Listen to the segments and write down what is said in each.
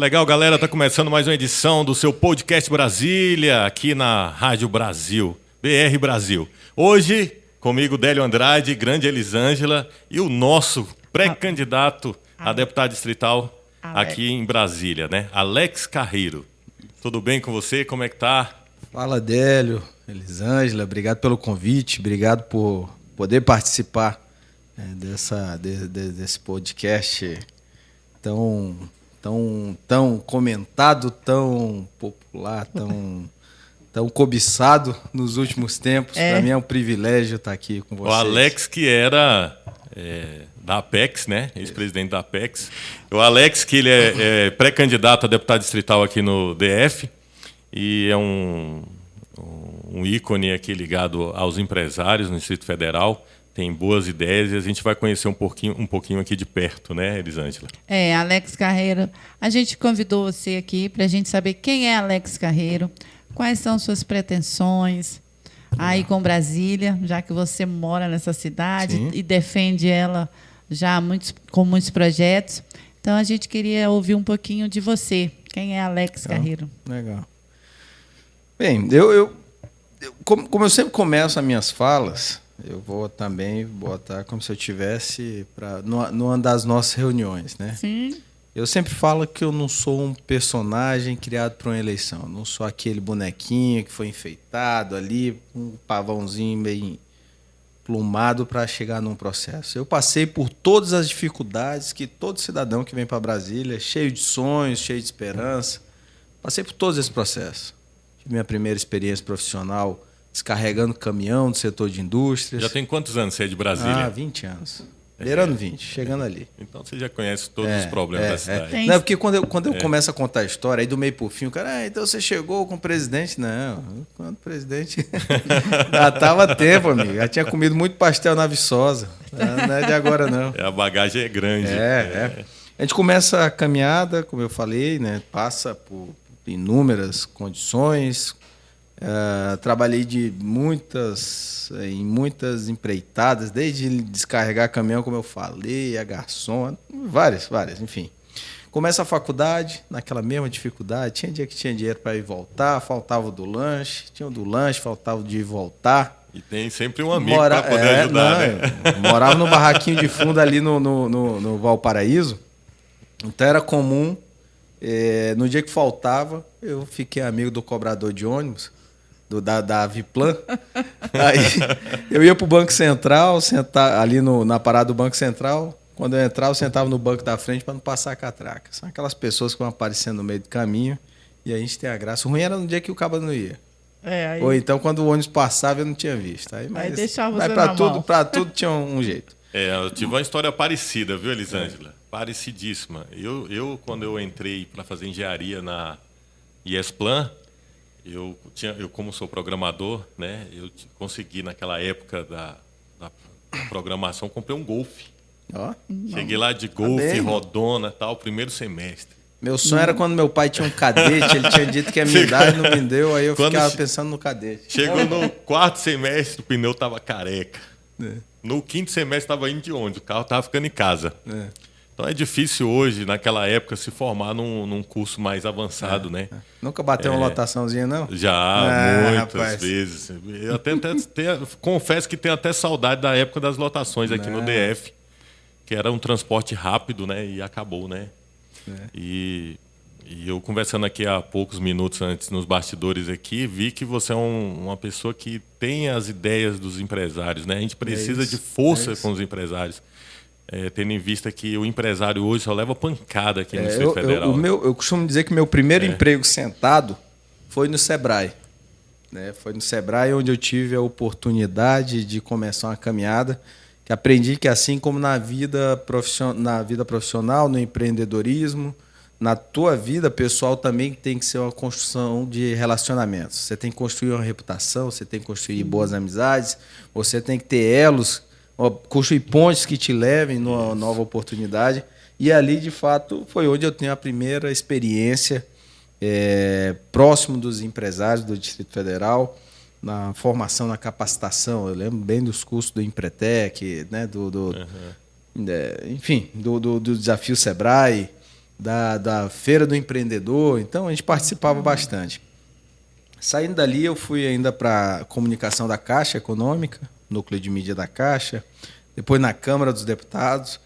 Legal, galera, tá começando mais uma edição do seu podcast Brasília, aqui na Rádio Brasil, BR Brasil. Hoje, comigo, Délio Andrade, grande Elisângela e o nosso pré-candidato a deputado distrital aqui em Brasília, né? Alex Carreiro. Tudo bem com você? Como é que tá? Fala, Délio, Elisângela, obrigado pelo convite, obrigado por poder participar desse podcast tão comentado, tão popular, tão cobiçado nos últimos tempos. Para mim é um privilégio estar aqui com vocês. O Alex, que era da Apex, né? Ex-presidente da Apex. O Alex, que ele é pré-candidato a deputado distrital aqui no DF e é um ícone aqui ligado aos empresários no Distrito Federal. Tem boas ideias e a gente vai conhecer um pouquinho aqui de perto, né, Elisângela? Alex Carreiro. A gente convidou você aqui para a gente saber quem é Alex Carreiro, quais são suas pretensões aí com Brasília, já que você mora nessa cidade. Sim. E defende ela já com muitos projetos. Então, a gente queria ouvir um pouquinho de você. Quem é Alex Carreiro? Legal. Bem, como eu sempre começo as minhas falas, eu vou também botar como se eu tivesse numa das nossas reuniões, né? Sim. Eu sempre falo que eu não sou um personagem criado para uma eleição. Eu não sou aquele bonequinho que foi enfeitado ali, um pavãozinho bem plumado para chegar num processo. Eu passei por todas as dificuldades que todo cidadão que vem para Brasília, cheio de sonhos, cheio de esperança, passei por todos esses processos. Tive minha primeira experiência profissional descarregando caminhão do setor de indústrias. Já tem quantos anos você é de Brasília? 20 anos. Beirando 20, chegando ali. Então você já conhece todos os problemas da cidade. Não, porque quando eu começo a contar a história, aí do meio por fim, o cara, então você chegou com o presidente? Não, quando o presidente já estava tempo, amigo. Já tinha comido muito pastel na Viçosa. Não é de agora, não. A bagagem é grande. A gente começa a caminhada, como eu falei, né? Passa por inúmeras condições. Trabalhei em muitas empreitadas, desde descarregar caminhão, como eu falei, a garçom, várias, enfim. Começa a faculdade, naquela mesma dificuldade, tinha dia que tinha dinheiro para ir e voltar, faltava o do lanche, tinha o do lanche, faltava o de ir e voltar. E tem sempre um amigo para poder ajudar, né? Morava no barraquinho de fundo ali no Valparaíso, então era comum, no dia que faltava, eu fiquei amigo do cobrador de ônibus, da Aviplan. Aí eu ia pro Banco Central, sentar ali na parada do Banco Central. Quando eu entrava, eu sentava no banco da frente para não passar a catraca. São aquelas pessoas que vão aparecendo no meio do caminho e a gente tem a graça. O ruim era no dia que o cabo não ia. Aí... Ou então quando o ônibus passava eu não tinha visto. Aí deixava você para tudo tinha um jeito. Eu tive uma história parecida, viu, Elisângela? Parecidíssima. Eu quando eu entrei para fazer engenharia na IESPLAN, eu como sou programador, né, eu consegui naquela época da programação, comprei um Golf. Cheguei lá de Golf, rodona, tal, primeiro semestre. Meu sonho era quando meu pai tinha um cadete, ele tinha dito que ia me dar e não me deu, aí eu ficava pensando no cadete. Chegou no quarto semestre, o pneu tava careca. No quinto semestre estava indo de onde? O carro estava ficando em casa. Então é difícil hoje, naquela época, se formar num curso mais avançado, né? Nunca bateu uma lotaçãozinha, não? Já, muitas vezes. Eu confesso que tenho até saudade da época das lotações aqui no DF, que era um transporte rápido, né? E acabou, né? E eu conversando aqui há poucos minutos antes nos bastidores aqui, vi que você é uma pessoa que tem as ideias dos empresários, né? A gente precisa de força com os empresários. Tendo em vista que o empresário hoje só leva pancada aqui no Distrito Federal. Eu costumo dizer que meu primeiro emprego sentado foi no Sebrae. Né? Foi no Sebrae onde eu tive a oportunidade de começar uma caminhada, que aprendi que assim como na vida profissional, no empreendedorismo, na tua vida pessoal também tem que ser uma construção de relacionamentos. Você tem que construir uma reputação, você tem que construir boas amizades, você tem que ter elos, construir pontes que te levem numa nova oportunidade. E ali, de fato, foi onde eu tenho a primeira experiência próximo dos empresários do Distrito Federal, na formação, na capacitação. Eu lembro bem dos cursos do Empretec, né, enfim, do Desafio Sebrae. da Feira do Empreendedor. Então, a gente participava bastante. Saindo dali, eu fui ainda para a comunicação da Caixa Econômica, núcleo de mídia da Caixa, depois na Câmara dos Deputados,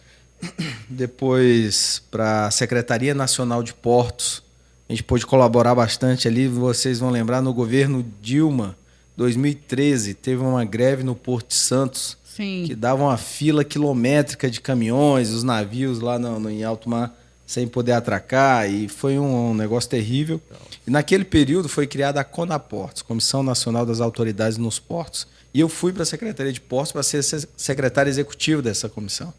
depois para a Secretaria Nacional de Portos. A gente pôde colaborar bastante ali, vocês vão lembrar, no governo Dilma, 2013, teve uma greve no Porto de Santos, Sim. que dava uma fila quilométrica de caminhões, os navios lá em alto mar sem poder atracar, e foi um negócio terrível. E naquele período foi criada a Conaportos, Comissão Nacional das Autoridades nos Portos, e eu fui para a Secretaria de Portos para ser secretário executivo dessa comissão.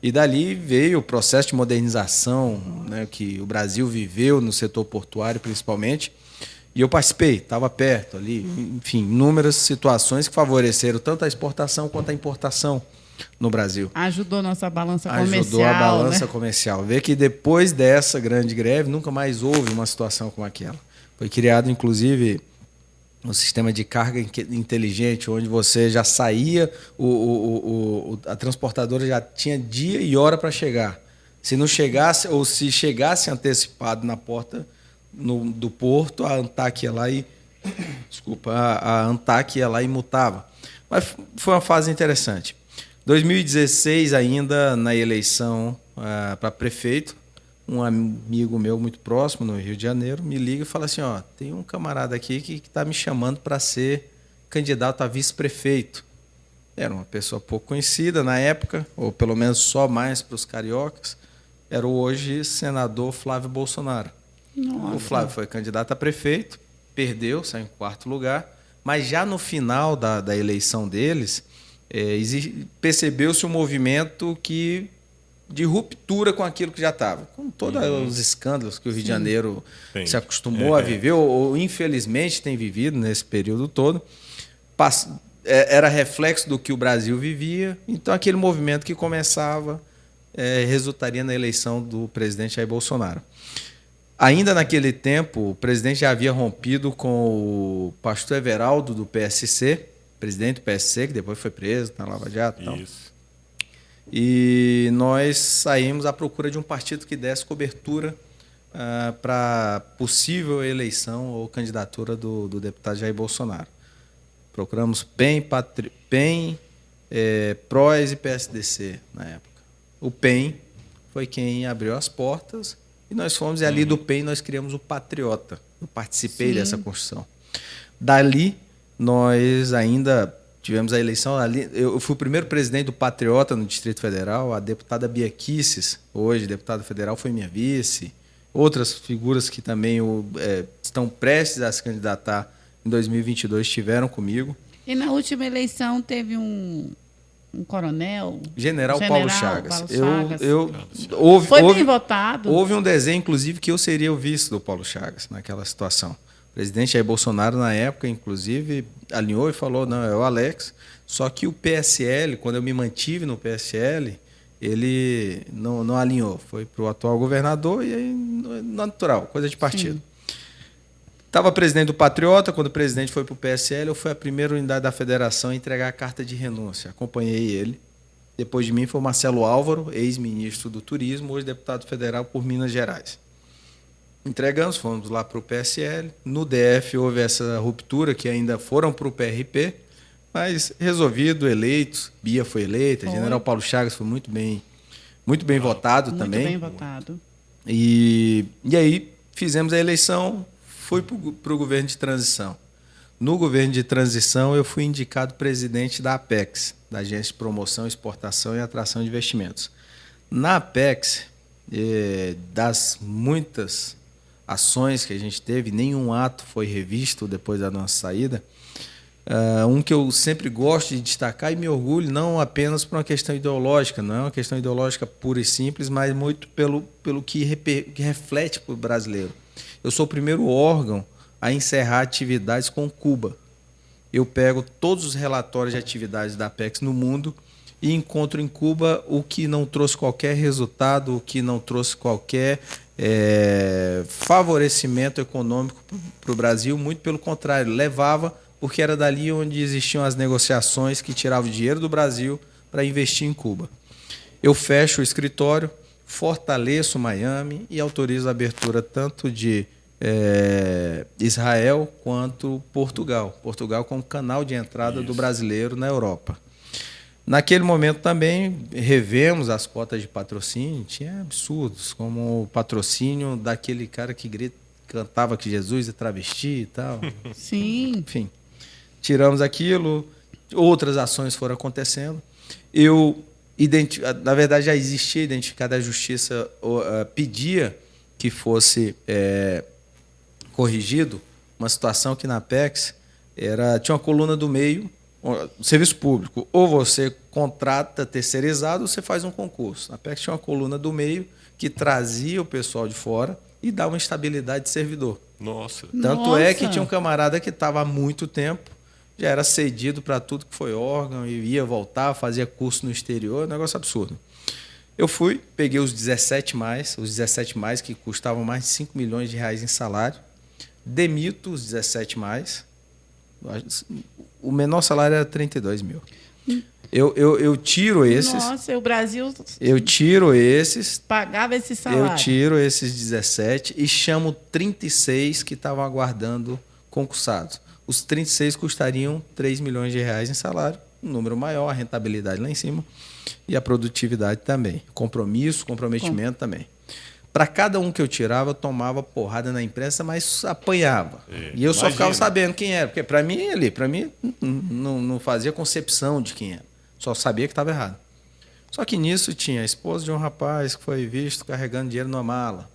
E dali veio o processo de modernização, né, que o Brasil viveu no setor portuário, principalmente. E eu participei, estava perto ali. Enfim, inúmeras situações que favoreceram tanto a exportação quanto a importação no Brasil. Ajudou nossa balança comercial. Ajudou a balança, né? comercial. Vê que depois dessa grande greve, nunca mais houve uma situação como aquela. Foi criado, inclusive, um sistema de carga inteligente, onde você já saía, a transportadora já tinha dia e hora para chegar. Se não chegasse, ou se chegasse antecipado na porta do porto, a ANTAQ ia lá e a ANTAQ ia lá e multava. Mas foi uma fase interessante. 2016, ainda na eleição para prefeito, um amigo meu muito próximo, no Rio de Janeiro, me liga e fala assim, ó, tem um camarada aqui que está me chamando para ser candidato a vice-prefeito. Era uma pessoa pouco conhecida na época, ou pelo menos só mais para os cariocas, era o hoje senador Flávio Bolsonaro. Nossa. O Flávio foi candidato a prefeito, perdeu, saiu em 4º lugar, mas já no final da eleição deles, percebeu-se um movimento de ruptura com aquilo que já estava. Com todos os escândalos que o Rio de Janeiro se acostumou a viver, ou infelizmente tem vivido nesse período todo, era reflexo do que o Brasil vivia. Então, aquele movimento que começava resultaria na eleição do presidente Jair Bolsonaro. Ainda naquele tempo, o presidente já havia rompido com o pastor Everaldo, do PSC, presidente do PSC, que depois foi preso na Lava Jato. Isso. E nós saímos à procura de um partido que desse cobertura para possível eleição ou candidatura do deputado Jair Bolsonaro. Procuramos PEN, PROS e PSDC na época. O PEN foi quem abriu as portas e nós fomos, e ali do PEN nós criamos o Patriota. Eu participei dessa construção. Dali, nós ainda tivemos a eleição ali. Eu fui o primeiro presidente do Patriota no Distrito Federal. A deputada Bia Kicis, hoje deputada federal, foi minha vice. Outras figuras que também estão prestes a se candidatar em 2022 estiveram comigo. E na última eleição teve um coronel? General Paulo Chagas. Foi bem votado. Houve um desenho, inclusive, que eu seria o vice do Paulo Chagas naquela situação. O presidente Jair Bolsonaro, na época, inclusive, alinhou e falou, não, é o Alex. Só que o PSL, quando eu me mantive no PSL, ele não alinhou. Foi para o atual governador e aí, natural, coisa de partido. Estava presidente do Patriota, quando o presidente foi para o PSL, eu fui a primeira unidade da federação a entregar a carta de renúncia. Acompanhei ele. Depois de mim foi o Marcelo Álvaro, ex-ministro do Turismo, hoje deputado federal por Minas Gerais. Entregamos, fomos lá para o PSL. No DF houve essa ruptura, que ainda foram para o PRP, mas resolvido, eleitos. Bia foi eleita, General Paulo Chagas foi muito bem votado também. Muito bem votado. E aí fizemos a eleição, fui para o governo de transição. No governo de transição, eu fui indicado presidente da Apex, da Agência de Promoção, Exportação e Atração de Investimentos. Na Apex, das muitas ações que a gente teve, nenhum ato foi revisto depois da nossa saída. Um que eu sempre gosto de destacar e me orgulho, não apenas por uma questão ideológica, não é uma questão ideológica pura e simples, mas muito pelo que reflete para o brasileiro. Eu sou o primeiro órgão a encerrar atividades com Cuba. Eu pego todos os relatórios de atividades da Apex no mundo e encontro em Cuba o que não trouxe qualquer resultado, o que não trouxe qualquer favorecimento econômico para o Brasil, muito pelo contrário, levava, porque era dali onde existiam as negociações que tiravam o dinheiro do Brasil para investir em Cuba. Eu fecho o escritório, fortaleço Miami e autorizo a abertura tanto de Israel quanto Portugal. Portugal como canal de entrada do brasileiro na Europa. Naquele momento também revemos as cotas de patrocínio, tinha absurdos, como o patrocínio daquele cara que cantava que Jesus é travesti e tal. Sim. Enfim, tiramos aquilo, outras ações foram acontecendo. Na verdade, já existia identificado, a justiça pedia que fosse corrigido uma situação que na Apex tinha uma coluna do meio, serviço público, ou você contrata terceirizado ou você faz um concurso. A Apex tinha uma coluna do meio que trazia o pessoal de fora e dava uma estabilidade de servidor. Nossa. Tanto é que tinha um camarada que estava há muito tempo, já era cedido para tudo que foi órgão, e ia voltar, fazia curso no exterior, negócio absurdo. Eu fui, peguei os 17 mais que custavam mais de 5 milhões de reais em salário, demito os 17 mais, o menor salário era 32 mil. Eu tiro esses. Nossa, o Brasil. Eu tiro esses. Pagava esse salário. Eu tiro esses 17 e chamo 36 que estavam aguardando concursados. Os 36 custariam 3 milhões de reais em salário, um número maior, a rentabilidade lá em cima e a produtividade também. Comprometimento também. Para cada um que eu tirava, eu tomava porrada na imprensa, mas apanhava. E eu só ficava sabendo quem era, porque para mim não fazia concepção de quem era. Só sabia que estava errado. Só que nisso tinha a esposa de um rapaz que foi visto carregando dinheiro numa mala.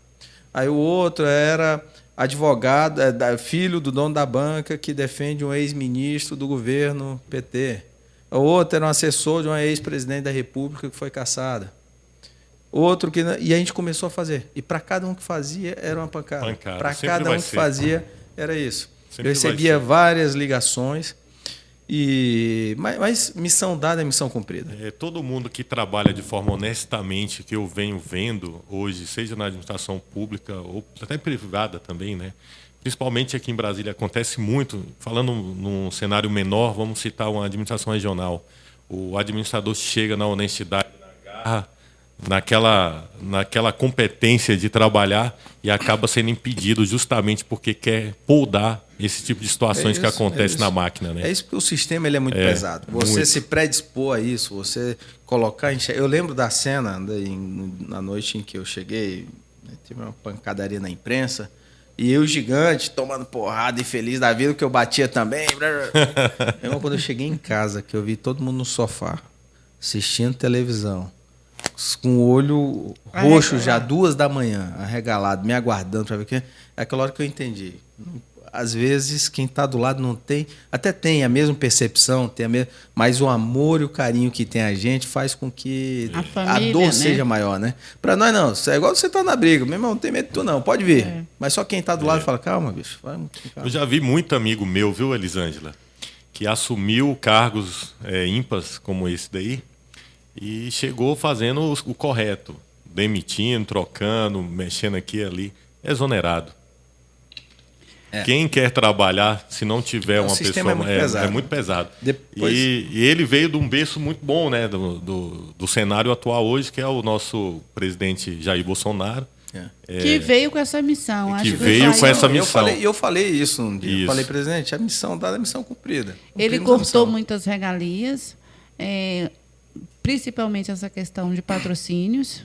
Aí o outro era advogado, filho do dono da banca que defende um ex-ministro do governo PT. O outro era um assessor de uma ex-presidente da República que foi caçada. Outro que... E a gente começou a fazer. E para cada um que fazia, era uma pancada. Para cada um que fazia, era isso. Eu recebia várias ligações. Mas missão dada é missão cumprida. Todo mundo que trabalha de forma honestamente, que eu venho vendo hoje, seja na administração pública ou até privada também, né? Principalmente aqui em Brasília acontece muito. Falando num cenário menor, vamos citar uma administração regional. O administrador chega na honestidade, na garra, naquela competência de trabalhar e acaba sendo impedido justamente porque quer poldar esse tipo de situações que acontecem na máquina, né? É isso, porque o sistema ele é muito pesado. Você se predispor a isso, você colocar em... Eu lembro da cena na noite em que eu cheguei, tive uma pancadaria na imprensa, e eu gigante, tomando porrada e feliz da vida, que eu batia também. Quando eu cheguei em casa, que eu vi todo mundo no sofá, assistindo televisão, com o olho roxo já, 2 da manhã, arregalado, me aguardando para ver o que. É aquela hora que eu entendi. Às vezes, quem está do lado não tem, até tem a mesma percepção, mas o amor e o carinho que tem a gente faz com que a dor seja maior, né? Para nós, não. É igual você tá na briga. Meu irmão, não tem medo de tu, não. Pode vir. Mas só quem está do lado fala, calma, bicho. Calma. Eu já vi muito amigo meu, viu, Elisângela, que assumiu cargos ímpares como esse daí, e chegou fazendo o correto, demitindo, trocando, mexendo aqui e ali, exonerado. Quem quer trabalhar, se não tiver uma pessoa... É muito pesado. E ele veio de um berço muito bom, né, do cenário atual hoje, que é o nosso presidente Jair Bolsonaro. Que veio com essa missão. Com essa missão. Eu falei isso um dia. Eu falei, presidente, a missão dada é a missão cumprida. Ele cortou muitas regalias, principalmente essa questão de patrocínios,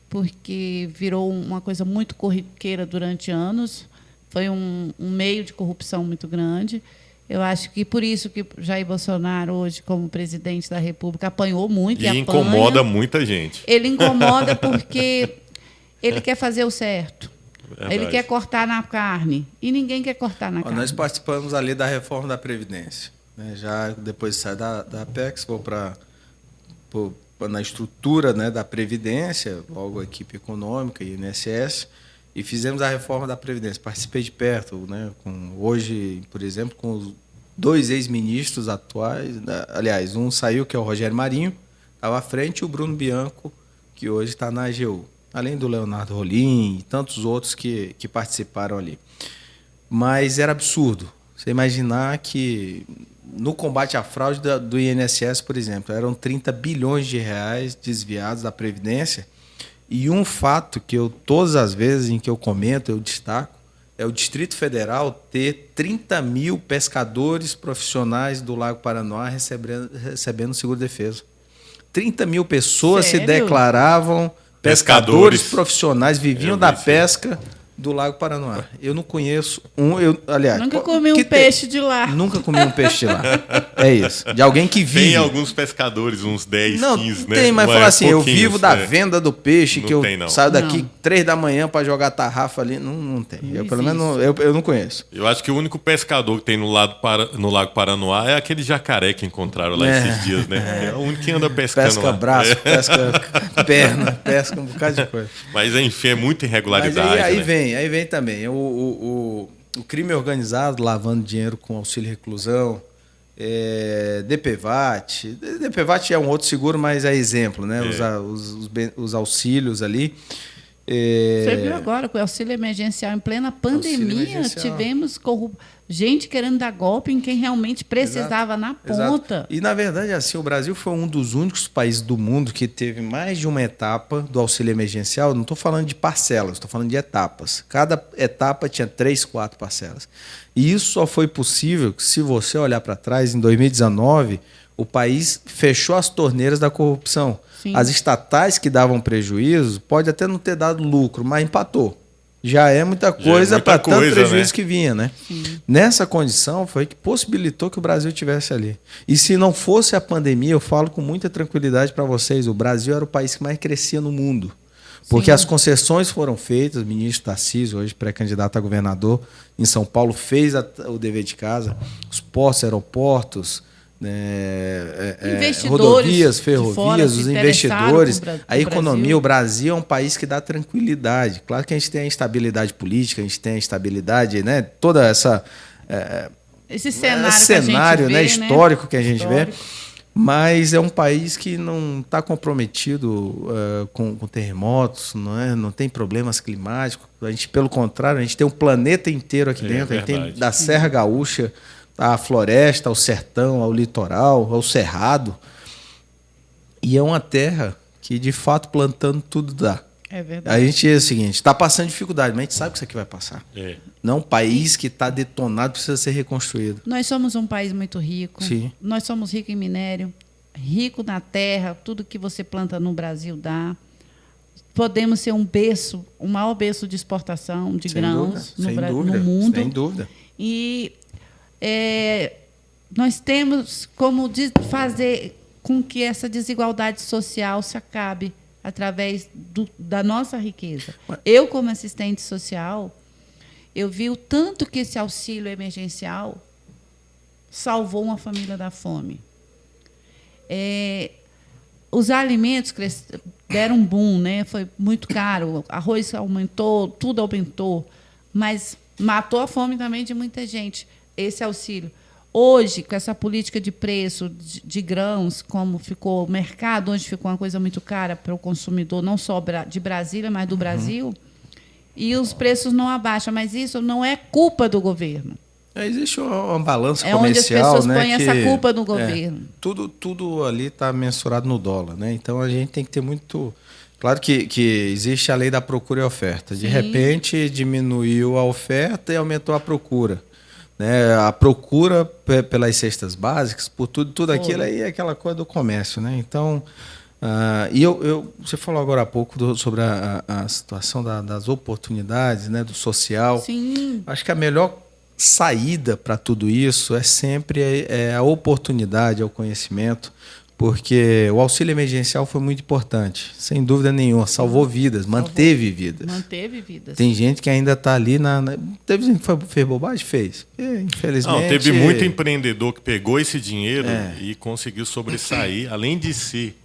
porque virou uma coisa muito corriqueira durante anos. Foi um meio de corrupção muito grande. Eu acho que por isso que Jair Bolsonaro, hoje, como presidente da República, apanhou muito. E incomoda muita gente. Ele incomoda porque ele quer fazer o certo. Verdade. Ele quer cortar na carne. E ninguém quer cortar na carne. Nós participamos ali da reforma da Previdência. Já depois de sair da Apex, vou na estrutura, né, da Previdência, logo a equipe econômica e INSS, e fizemos a reforma da Previdência. Participei de perto, né, hoje, por exemplo, com os 2 ex-ministros atuais. Aliás, um saiu, que é o Rogério Marinho, estava à frente, e o Bruno Bianco, que hoje está na AGU. Além do Leonardo Rolim e tantos outros que participaram ali. Mas era absurdo você imaginar que no combate à fraude do INSS, por exemplo, eram 30 bilhões de reais desviados da Previdência, E um fato que todas as vezes em que eu comento, eu destaco, é o Distrito Federal ter 30 mil pescadores profissionais do Lago Paranoá recebendo seguro-defesa. 30 mil pessoas se declaravam pescadores profissionais, viviam da pesca do Lago Paranoá. Eu não conheço aliás, nunca comi um peixe de lá. Nunca comi um peixe de lá. É isso. De alguém que vive. Tem alguns pescadores, uns 10, 15, né? Tem, mas fala assim, eu vivo da venda do peixe, que eu saio daqui 3 da manhã para jogar tarrafa ali. Não tem. Eu, pelo menos, eu não conheço. Eu acho que o único pescador que tem no Lago Paranoá é aquele jacaré que encontraram lá esses dias, né? É o único que anda pescando pesca lá. Braço, pesca perna, pesca um bocado de coisa. Mas, enfim, é muita irregularidade. Mas aí né? vem também o crime organizado, lavando dinheiro com auxílio reclusão, DPVAT. DPVAT é um outro seguro, mas é exemplo, né? Os auxílios ali. Você viu agora, com o auxílio emergencial, em plena pandemia, tivemos gente querendo dar golpe em quem realmente precisava. Exato. Na ponta. Exato. E, na verdade, assim, o Brasil foi um dos únicos países do mundo que teve mais de uma etapa do auxílio emergencial. Não estou falando de parcelas, estou falando de etapas. Cada etapa tinha 3, 4 parcelas. E isso só foi possível se você olhar para trás, em 2019, o país fechou as torneiras da corrupção. Sim. As estatais que davam prejuízo, pode até não ter dado lucro, mas empatou. Já é muita coisa para tanto prejuízo, né? Que vinha, né? Sim. Nessa condição foi que possibilitou que o Brasil tivesse ali. E se não fosse a pandemia, eu falo com muita tranquilidade para vocês, o Brasil era o país que mais crescia no mundo. Porque as concessões foram feitas, o ministro Tarcísio, hoje pré-candidato a governador em São Paulo, fez o dever de casa, os portos, aeroportos, rodovias, ferrovias, os investidores, a economia. O Brasil é um país que dá tranquilidade. Claro que a gente tem a instabilidade política, a gente tem a instabilidade, né? Toda esse cenário vê, né? Histórico, que a gente vê. Mas é um país que não está comprometido com terremotos, não tem problemas climáticos. A gente, pelo contrário, a gente tem um planeta inteiro aqui dentro. A gente tem da Serra Gaúcha à floresta, ao sertão, ao litoral, ao cerrado. E é uma terra que, de fato, plantando tudo dá. É verdade. A gente é o seguinte, está passando dificuldade, mas a gente sabe que isso aqui vai passar. Não, um país que está detonado precisa ser reconstruído. Nós somos um país muito rico. Sim. Nós somos ricos em minério, rico na terra, tudo que você planta no Brasil dá. Podemos ser o maior berço de exportação de grãos no mundo. Sem dúvida. E nós temos como fazer com que essa desigualdade social se acabe através da nossa riqueza. Eu, como assistente social, eu vi o tanto que esse auxílio emergencial salvou uma família da fome. Os alimentos deram um boom, né? Foi muito caro, arroz aumentou, tudo aumentou, mas matou a fome também de muita gente, esse auxílio. Hoje, com essa política de preço de grãos, como ficou o mercado, onde ficou uma coisa muito cara para o consumidor, não só de Brasília, mas do Brasil, e os preços não abaixam. Mas isso não é culpa do governo. Existe uma balança comercial. Onde as pessoas põem essa culpa no governo. Tudo ali está mensurado no dólar, né? Então, a gente tem que ter muito... Claro que existe a lei da procura e oferta. De repente, diminuiu a oferta e aumentou a procura. Né? A procura pelas cestas básicas, por tudo aquilo aí é aquela coisa do comércio. Né? Então, você falou agora há pouco sobre a situação das oportunidades, né? Do social. Sim. Acho que a melhor saída para tudo isso é sempre a oportunidade, é o conhecimento, porque o auxílio emergencial foi muito importante, sem dúvida nenhuma, salvou vidas, manteve vidas. Manteve vidas. Tem gente que ainda está ali Teve gente que fez bobagem? Fez. Infelizmente. Não, teve muito empreendedor que pegou esse dinheiro e conseguiu sobressair, além de si,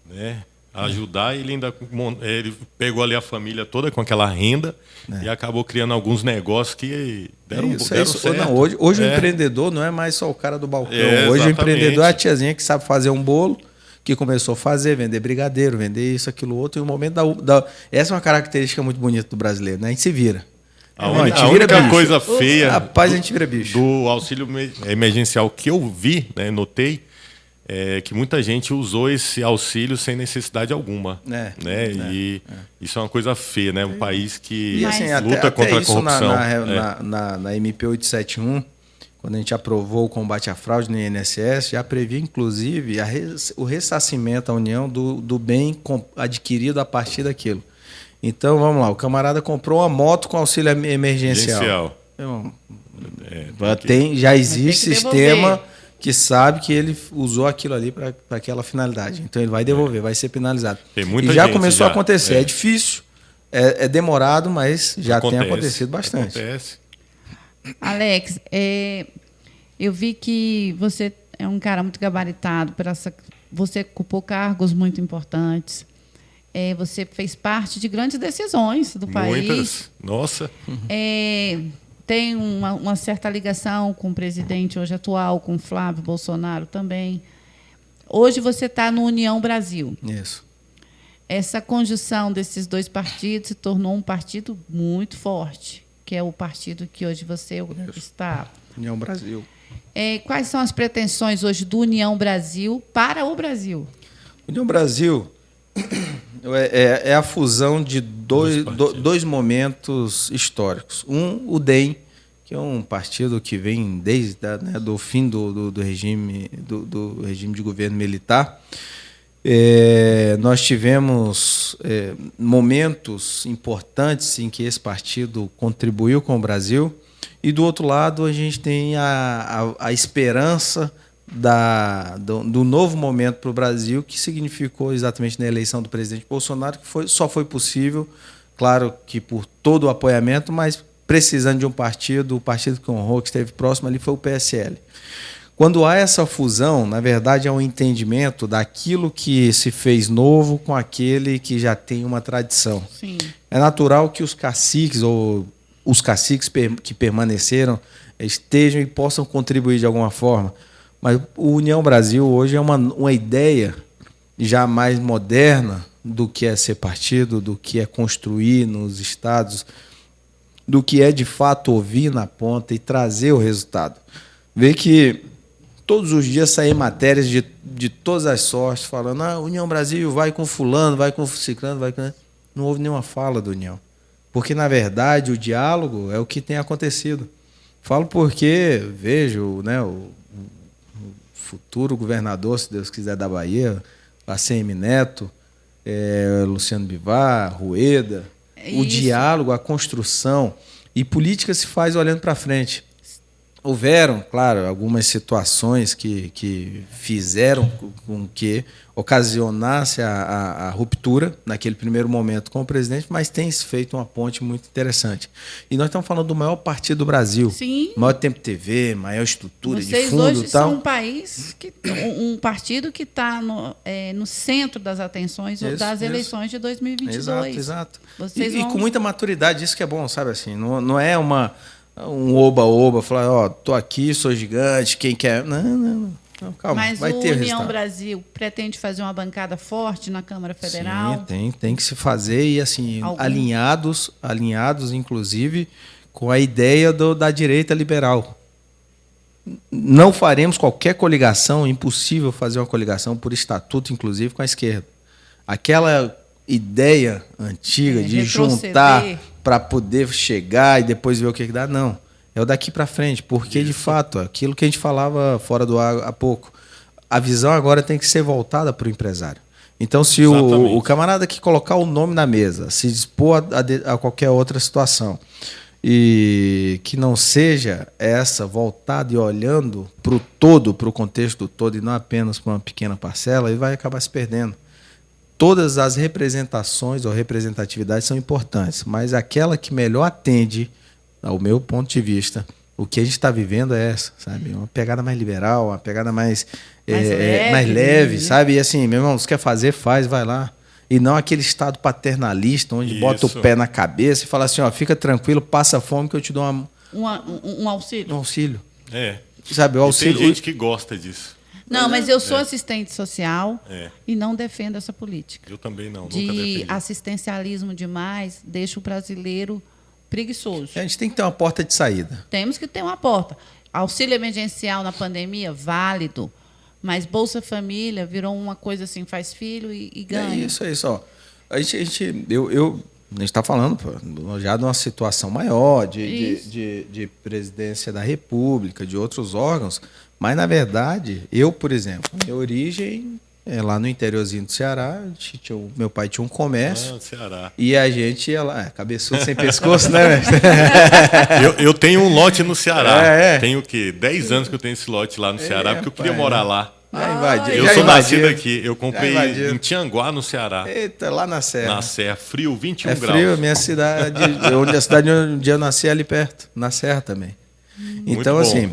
né? Ajudar, ele pegou ali a família toda com aquela renda e acabou criando alguns negócios que deram certo. Não, hoje o empreendedor não é mais só o cara do balcão. Hoje o empreendedor é a tiazinha que sabe fazer um bolo, que começou a vender brigadeiro, vender isso, aquilo, outro. E o momento essa é uma característica muito bonita do brasileiro, né? A gente se vira. A única coisa feia rapaz, a gente vira bicho. Do auxílio emergencial que eu vi, né, notei, que muita gente usou esse auxílio sem necessidade alguma. E isso é uma coisa feia, né? Um país que luta contra a corrupção. Na MP 871, quando a gente aprovou o combate à fraude no INSS, já previa, inclusive, o ressarcimento à União do bem adquirido a partir daquilo. Então, vamos lá, o camarada comprou uma moto com auxílio emergencial. Já existe sistema que sabe que ele usou aquilo ali para aquela finalidade. Então, ele vai devolver, vai ser penalizado. E já começou a acontecer. É difícil, é demorado, mas já tem acontecido bastante. Acontece. Alex, eu vi que você é um cara muito gabaritado, você ocupou cargos muito importantes, você fez parte de grandes decisões do país. Muitas, nossa. Tem uma certa ligação com o presidente hoje atual, com o Flávio Bolsonaro também. Hoje você está no União Brasil. Isso. Essa conjunção desses dois partidos se tornou um partido muito forte, que é o partido que hoje você está. União Brasil. Quais são as pretensões hoje do União Brasil para o Brasil? União Brasil é a fusão de dois momentos históricos. O DEM, que é um partido que vem desde do fim do regime de governo militar. Nós tivemos momentos importantes em que esse partido contribuiu com o Brasil, e do outro lado a gente tem a esperança do novo momento para o Brasil, que significou exatamente na eleição do presidente Bolsonaro, que só foi possível, claro que por todo o apoiamento, mas precisando de um partido, o partido que honrou, que esteve próximo ali, foi o PSL. Quando há essa fusão, na verdade, é um entendimento daquilo que se fez novo com aquele que já tem uma tradição. Sim. É natural que os caciques que permaneceram estejam e possam contribuir de alguma forma. Mas o União Brasil hoje é uma ideia já mais moderna do que é ser partido, do que é construir nos estados, do que é de fato ouvir na ponta e trazer o resultado. Vê que todos os dias saem matérias de todas as sortes falando: União Brasil vai com fulano, vai com ciclano, vai com... Não houve nenhuma fala da União. Porque, na verdade, o diálogo é o que tem acontecido. Falo porque vejo o futuro governador, se Deus quiser, da Bahia, ACM Neto, Luciano Bivar, Rueda, o diálogo, a construção. E política se faz olhando para frente. Houveram, claro, algumas situações que fizeram com que ocasionasse a ruptura naquele primeiro momento com o presidente, mas tem se feito uma ponte muito interessante. E nós estamos falando do maior partido do Brasil. Sim. Maior tempo de TV, maior estrutura de fundo. Vocês hoje tal. são um partido que está no centro das atenções das eleições de 2022. Exato. Vocês com muita maturidade, isso que é bom, sabe assim, não é um oba-oba, falar, tô aqui, sou gigante, quem quer... Não, calma, mas vai ter União resultado. Brasil pretende fazer uma bancada forte na Câmara Federal? Sim, tem que se fazer, e assim, alinhados, inclusive, com a ideia da direita liberal. Não faremos qualquer coligação, impossível fazer uma coligação por estatuto, inclusive, com a esquerda. Aquela ideia antiga de juntar para poder chegar e depois ver o que dá, não. É o daqui para frente, porque, de fato, aquilo que a gente falava fora do ar há pouco, a visão agora tem que ser voltada para o empresário. Então, se o camarada que colocar o nome na mesa, se dispor a qualquer outra situação, e que não seja essa voltada e olhando para o todo, para o contexto do todo, e não apenas para uma pequena parcela, ele vai acabar se perdendo. Todas as representações ou representatividades são importantes, mas aquela que melhor atende, ao meu ponto de vista, o que a gente está vivendo é essa, sabe? Uma pegada mais liberal, uma pegada mais leve, sabe? E assim, meu irmão, se quer fazer, faz, vai lá. E não aquele estado paternalista, onde bota o pé na cabeça e fala assim, fica tranquilo, passa fome que eu te dou um auxílio. Um auxílio. Sabe, o auxílio... Tem gente que gosta disso. Não, mas eu sou assistente social e não defendo essa política. Eu também não, nunca defendi. De assistencialismo demais deixa o brasileiro preguiçoso. A gente tem que ter uma porta de saída. Temos que ter uma porta. Auxílio emergencial na pandemia, válido. Mas Bolsa Família virou uma coisa assim, faz filho e ganha. É isso, é isso. Ó. A gente está falando já de uma situação maior, de presidência da República, de outros órgãos, mas, na verdade, eu, por exemplo, minha origem é lá no interiorzinho do Ceará, meu pai tinha um comércio, Ceará. E a gente ia lá, cabeçudo sem pescoço, né? eu tenho um lote no Ceará, tenho o quê? 10 anos que eu tenho esse lote lá no Ceará, porque eu queria morar lá. Eu sou nascido aqui, eu comprei em Tianguá, no Ceará. Eita, lá na Serra. Na Serra, frio, 21 graus. É frio, minha cidade, a cidade onde eu nasci é ali perto, na Serra também. Então, assim,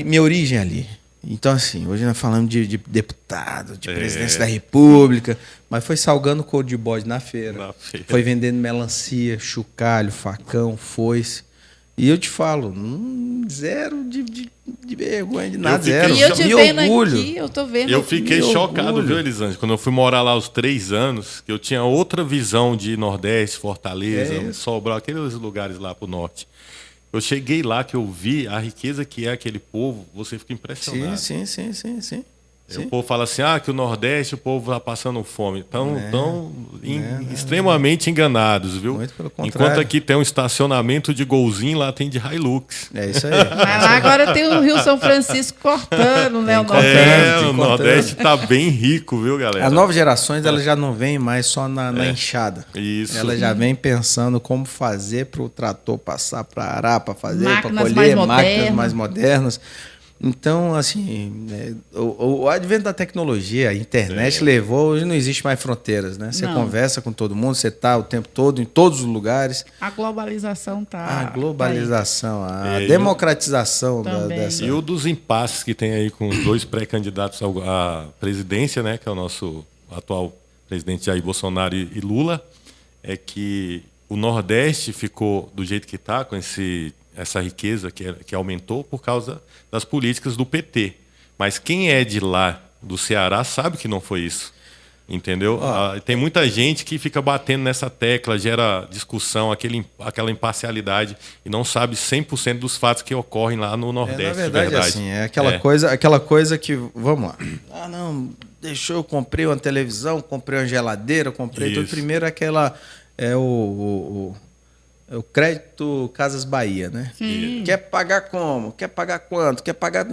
minha origem é ali. Então, assim, hoje nós falamos de deputado, de presidência da República, mas foi salgando couro de bode na feira. Foi vendendo melancia, chocalho, facão, foice. E eu te falo, zero de vergonha, de nada, zero. E eu te vendo orgulho. Aqui, eu tô vendo Eu fiquei chocado, viu, Elisângela? Quando eu fui morar lá aos 3 anos, que eu tinha outra visão de Nordeste, Fortaleza, Sobral, aqueles lugares lá pro norte. Eu cheguei lá, que eu vi a riqueza que é aquele povo, você fica impressionado. Sim. O povo fala assim, que o Nordeste, o povo está passando fome. Estão extremamente enganados, viu? Muito pelo contrário. Enquanto aqui tem um estacionamento de Golzinho, lá tem de Hilux. É isso aí. Mas lá agora tem o Rio São Francisco cortando, né? O Nordeste. O Nordeste está bem rico, viu, galera? As novas gerações, elas já não vêm mais só na enxada. Isso. Elas já vêm pensando como fazer para o trator passar, para arar, para fazer, para colher, máquinas mais modernas. Então, assim, o advento da tecnologia, a internet levou, hoje não existe mais fronteiras, né? Você conversa com todo mundo, você está o tempo todo, em todos os lugares. A globalização tá. A globalização, a democratização dessa. E o dos impasses que tem aí com os 2 pré-candidatos à presidência, né? Que é o nosso atual presidente Jair Bolsonaro e Lula, é que o Nordeste ficou do jeito que está, com essa riqueza que aumentou por causa das políticas do PT. Mas quem é de lá, do Ceará, sabe que não foi isso. Entendeu? Tem muita gente que fica batendo nessa tecla, gera discussão, aquela imparcialidade, e não sabe 100% dos fatos que ocorrem lá no Nordeste. Na verdade, assim, é aquela coisa que... Vamos lá. Eu comprei uma televisão, comprei uma geladeira, comprei tudo. Primeiro o crédito Casas Bahia, né? Quer pagar como? Quer pagar quanto? Quer pagar...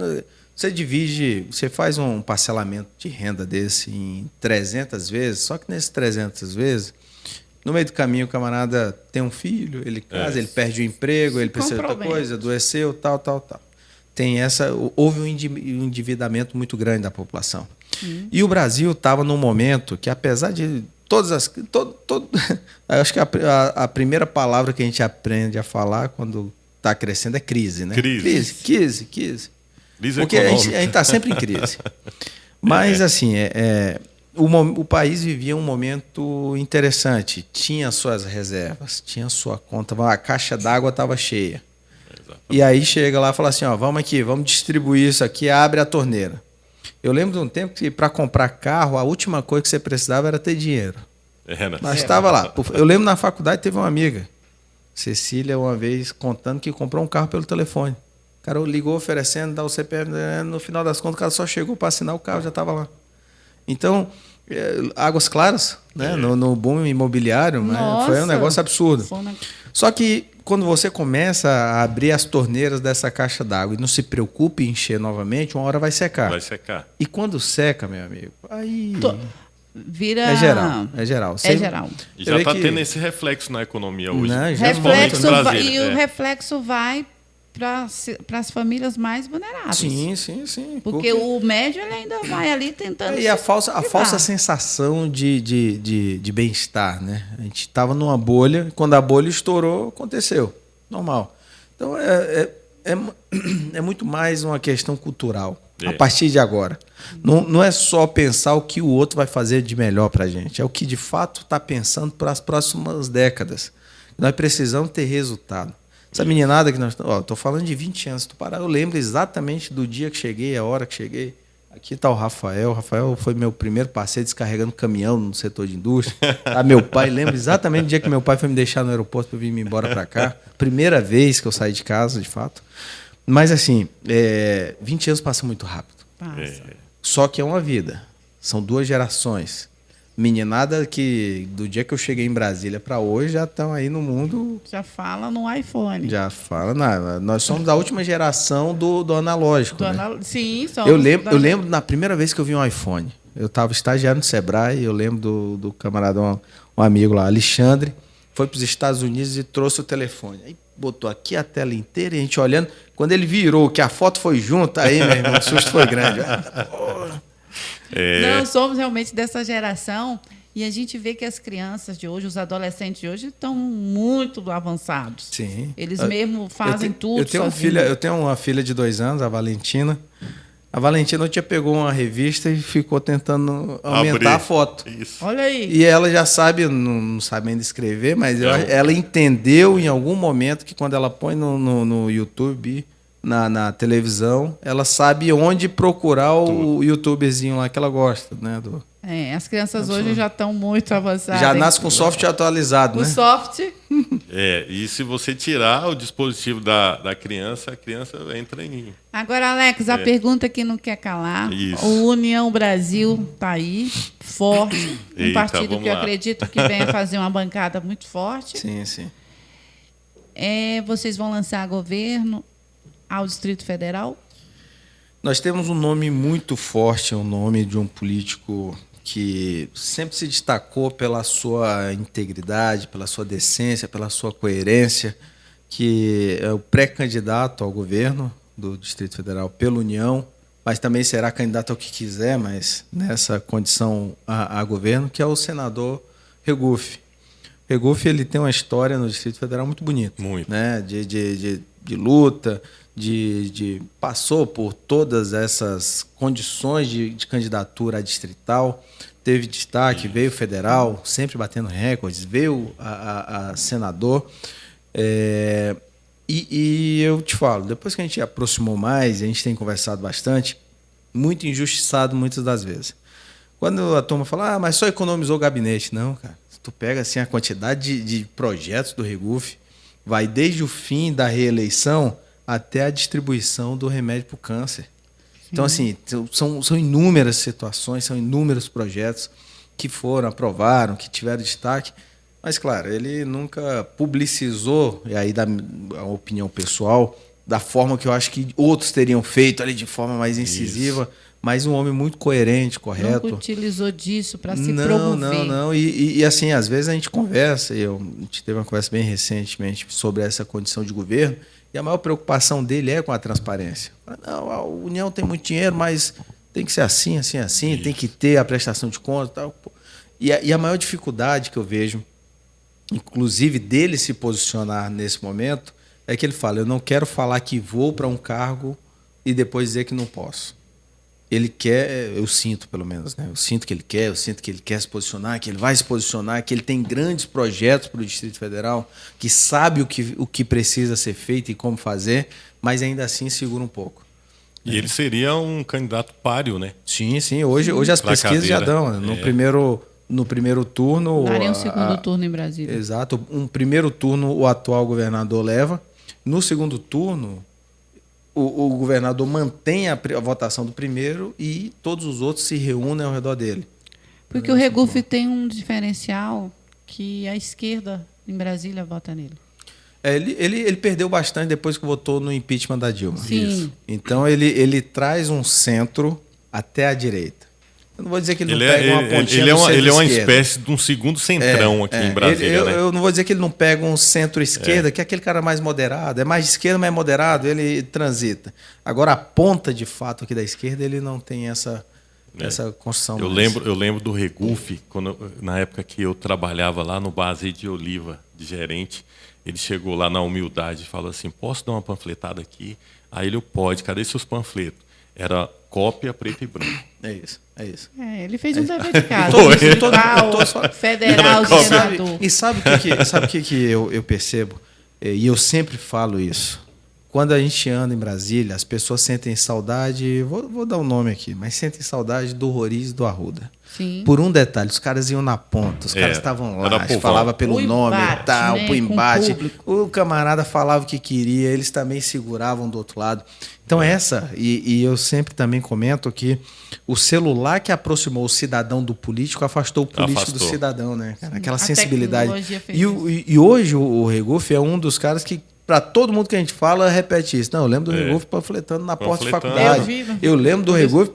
Você divide, você faz um parcelamento de renda desse em 300 vezes, só que nesses 300 vezes, no meio do caminho o camarada tem um filho, ele casa, ele perde o emprego, ele precisa de outra coisa, adoeceu, tal. Houve um endividamento muito grande da população. E o Brasil estava num momento que, apesar de acho que a primeira palavra que a gente aprende a falar quando está crescendo é crise, né? Crise. Porque a gente está sempre em crise. Mas, assim, o país vivia um momento interessante. Tinha suas reservas, tinha sua conta, a caixa d'água estava cheia. Exatamente. E aí chega lá e fala assim, vamos aqui, vamos distribuir isso aqui, abre a torneira. Eu lembro de um tempo que, para comprar carro, a última coisa que você precisava era ter dinheiro. Mas estava lá. Eu lembro na faculdade teve uma amiga, Cecília, uma vez contando que comprou um carro pelo telefone. O cara ligou oferecendo, dá o CPF, no final das contas o cara só chegou para assinar, o carro já estava lá. Então, águas claras, né? No boom imobiliário, foi um negócio absurdo. Só que quando você começa a abrir as torneiras dessa caixa d'água e não se preocupe em encher novamente, uma hora vai secar. E quando seca, meu amigo, aí... Vira... É geral. É geral. E já está tendo esse reflexo na economia hoje. E o reflexo vai para as famílias mais vulneráveis. Sim. Porque o médio ele ainda vai ali tentando... E a falsa sensação de bem-estar, né? A gente estava numa bolha, quando a bolha estourou, aconteceu. Normal. Então, é muito mais uma questão cultural, a partir de agora. Não é só pensar o que o outro vai fazer de melhor para a gente, é o que de fato está pensando para as próximas décadas. Nós precisamos ter resultado. Essa meninada que nós... Estou falando de 20 anos. Eu lembro exatamente do dia que cheguei, a hora que cheguei. Aqui está o Rafael. O Rafael foi meu primeiro passeio descarregando caminhão no setor de indústria. Meu pai, lembro exatamente do dia que meu pai foi me deixar no aeroporto para eu vir embora para cá. Primeira vez que eu saí de casa, de fato. Mas assim, 20 anos passam muito rápido. Passa. Só que é uma vida. São 2 gerações. Meninada que do dia que eu cheguei em Brasília para hoje já estão aí no mundo. Já fala no iPhone. Já fala, nós somos da última geração do analógico. Né? Sim, somos. Eu lembro na primeira vez que eu vi um iPhone. Eu estava estagiário no Sebrae, eu lembro do camarada, um amigo lá, Alexandre, foi para os Estados Unidos e trouxe o telefone. Aí botou aqui a tela inteira e a gente olhando. Quando ele virou, que a foto foi junto, aí, meu irmão, o susto foi grande. Não, somos realmente dessa geração e a gente vê que as crianças de hoje, os adolescentes de hoje, estão muito avançados. Sim. Eles mesmo fazem tudo eu tenho uma filha de 2 anos, a Valentina. A Valentina tinha pegou uma revista e ficou tentando aumentar a foto. Isso. Olha aí. E ela já sabe, não sabe ainda escrever, mas ela entendeu em algum momento que quando ela põe no YouTube, na televisão, ela sabe onde procurar o youtuberzinho lá que ela gosta, né? As crianças hoje já estão muito avançadas. Já nasce com software atualizado, né? O software. E se você tirar o dispositivo da criança, a criança entra em... Agora, Alex, a pergunta que não quer calar. Isso. O União Brasil está aí, forte. Um partido que eu acredito que venha fazer uma bancada muito forte. Sim, sim. Vocês vão lançar governo ao Distrito Federal? Nós temos um nome muito forte, um nome de um político que sempre se destacou pela sua integridade, pela sua decência, pela sua coerência, que é o pré-candidato ao governo do Distrito Federal pela União, mas também será candidato ao que quiser, mas nessa condição a governo, que é o senador Regufe. Regufe, ele tem uma história no Distrito Federal muito bonita. Muito. Né? De luta, passou por todas essas condições de candidatura a distrital, teve destaque, veio federal, sempre batendo recordes, veio a senador. E eu te falo, depois que a gente aproximou mais, a gente tem conversado bastante, muito injustiçado muitas das vezes. Quando a turma fala, mas só economizou o gabinete. Não, cara. Tu pega assim, a quantidade de projetos do Regufe, vai desde o fim da reeleição até a distribuição do remédio para o câncer. Então, assim, são inúmeras situações, são inúmeros projetos que aprovaram, que tiveram destaque. Mas, claro, ele nunca publicizou, e aí da a opinião pessoal, da forma que eu acho que outros teriam feito, ali de forma mais incisiva. Isso. Mas um homem muito coerente, correto. Nunca utilizou disso para se promover. Não. E assim, às vezes a gente conversa, a gente teve uma conversa bem recentemente sobre essa condição de governo, e a maior preocupação dele é com a transparência. Não, a União tem muito dinheiro, mas tem que ser assim, tem que ter a prestação de contas. Tal. E a maior dificuldade que eu vejo, inclusive dele se posicionar nesse momento, é que ele fala, eu não quero falar que vou para um cargo e depois dizer que não posso. Ele quer, eu sinto pelo menos, né? Eu sinto que ele quer se posicionar, que ele vai se posicionar, que ele tem grandes projetos para o Distrito Federal, que sabe o que precisa ser feito e como fazer, mas ainda assim segura um pouco. E ele seria um candidato páreo, né? Sim. Hoje as pesquisas já dão. No primeiro turno... Daria um segundo turno em Brasília. Exato. Um primeiro turno o atual governador leva. No segundo turno... O governador mantém a votação do primeiro e todos os outros se reúnem ao redor dele. Porque o Regufe tem um diferencial que a esquerda em Brasília vota nele. Ele perdeu bastante depois que votou no impeachment da Dilma. Sim. Isso. Então ele traz um centro até a direita. Eu não vou dizer que ele não pega uma pontinha do centro-esquerda. Ele é uma espécie de um segundo centrão aqui em Brasília. Eu não vou dizer que ele não pega um centro-esquerda, que é aquele cara mais moderado. É mais de esquerda, mas é moderado, ele transita. Agora, a ponta, de fato, aqui da esquerda, ele não tem essa construção. Eu lembro do Regufe, na época que eu trabalhava lá no Base de Oliva, de gerente. Ele chegou lá na humildade e falou assim, posso dar uma panfletada aqui? Aí ele, pode, cadê seus panfletos? Era cópia preto e branco. É isso. Ele fez um dever de casa. Federal, senador. E sabe o que eu percebo? E eu sempre falo isso. quando a gente anda em Brasília, as pessoas sentem saudade, vou dar um nome aqui, mas sentem saudade do Roriz e do Arruda. Sim. Por um detalhe, os caras iam na ponta, os caras estavam lá, falavam pelo nome e tal, pro embate. O camarada falava o que queria, eles também seguravam do outro lado. Então e eu sempre também comento que o celular que aproximou o cidadão do político afastou o político do cidadão, né? Cara? Aquela sensibilidade. E hoje o Regufe é um dos caras que, para todo mundo que a gente fala, repete isso. Não, eu lembro do Regufe panfletando na porta de faculdade. Eu lembro do Regufe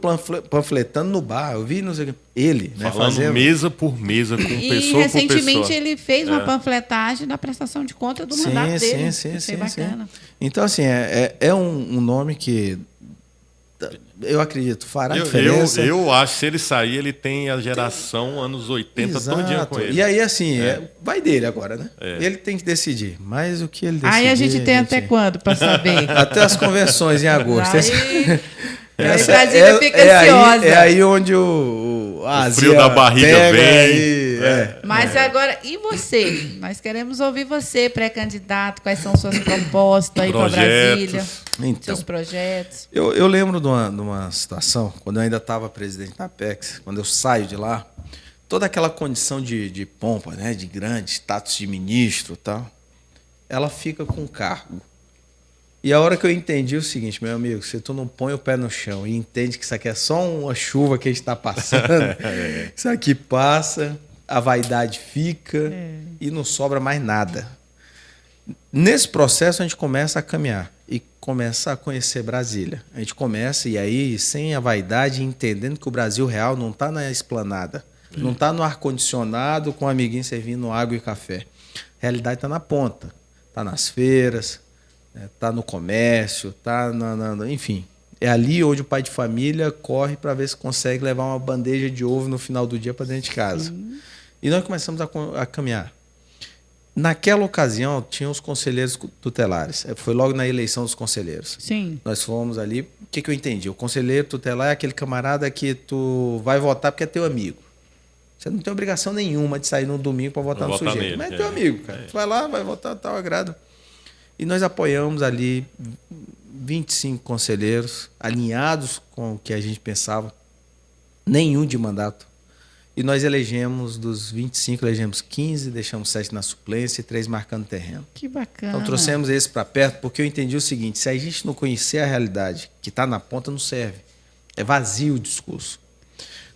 panfletando no bar. Eu vi, não sei o que. Ele, né? Fazendo mesa por mesa, com pessoa por pessoa. E recentemente ele fez uma panfletagem da prestação de conta do mandato dele. Sim, bacana. Então, assim, é um nome que eu acredito fará diferença. Eu acho que se ele sair, ele tem a geração anos 80 todinha com ele. E aí, assim, vai dele agora, né? Ele tem que decidir. Mas o que ele decidir... Aí a gente tem até quando para saber? Até as convenções em agosto. Aí Brasília fica ansiosa. É aí onde o frio da barriga vem. Mas agora, e você? Nós queremos ouvir você, pré-candidato. Quais são suas propostas aí para Brasília? Então, seus projetos? Eu lembro de uma situação, quando eu ainda estava presidente da Apex, quando eu saio de lá, toda aquela condição de pompa, né, de grande status de ministro e tal, ela fica com cargo. E a hora que eu entendi o seguinte, meu amigo, se tu não põe o pé no chão e entende que isso aqui é só uma chuva que a gente está passando, isso aqui passa, a vaidade fica e não sobra mais nada. Nesse processo a gente começa a caminhar e começa a conhecer Brasília. A gente começa, e aí, sem a vaidade, entendendo que o Brasil real não está na esplanada, não está no ar-condicionado com um amiguinho servindo água e café. A realidade está na ponta, está nas feiras, está no comércio, está enfim. É ali onde o pai de família corre para ver se consegue levar uma bandeja de ovo no final do dia para dentro de casa. E nós começamos a caminhar. Naquela ocasião, tinha os conselheiros tutelares. Foi logo na eleição dos conselheiros. Sim. Nós fomos ali. O que eu entendi? O conselheiro tutelar é aquele camarada que tu vai votar porque é teu amigo. Você não tem obrigação nenhuma de sair no domingo para votar no sujeito. Nele, mas é teu amigo, cara. Tu vai lá, vai votar, tal agrado. E nós apoiamos ali 25 conselheiros, alinhados com o que a gente pensava, nenhum de mandato. E nós elegemos, dos 25, elegemos 15, deixamos 7 na suplência e 3 marcando terreno. Que bacana. Então trouxemos esse para perto, porque eu entendi o seguinte, se a gente não conhecer a realidade que está na ponta, não serve. É vazio o discurso.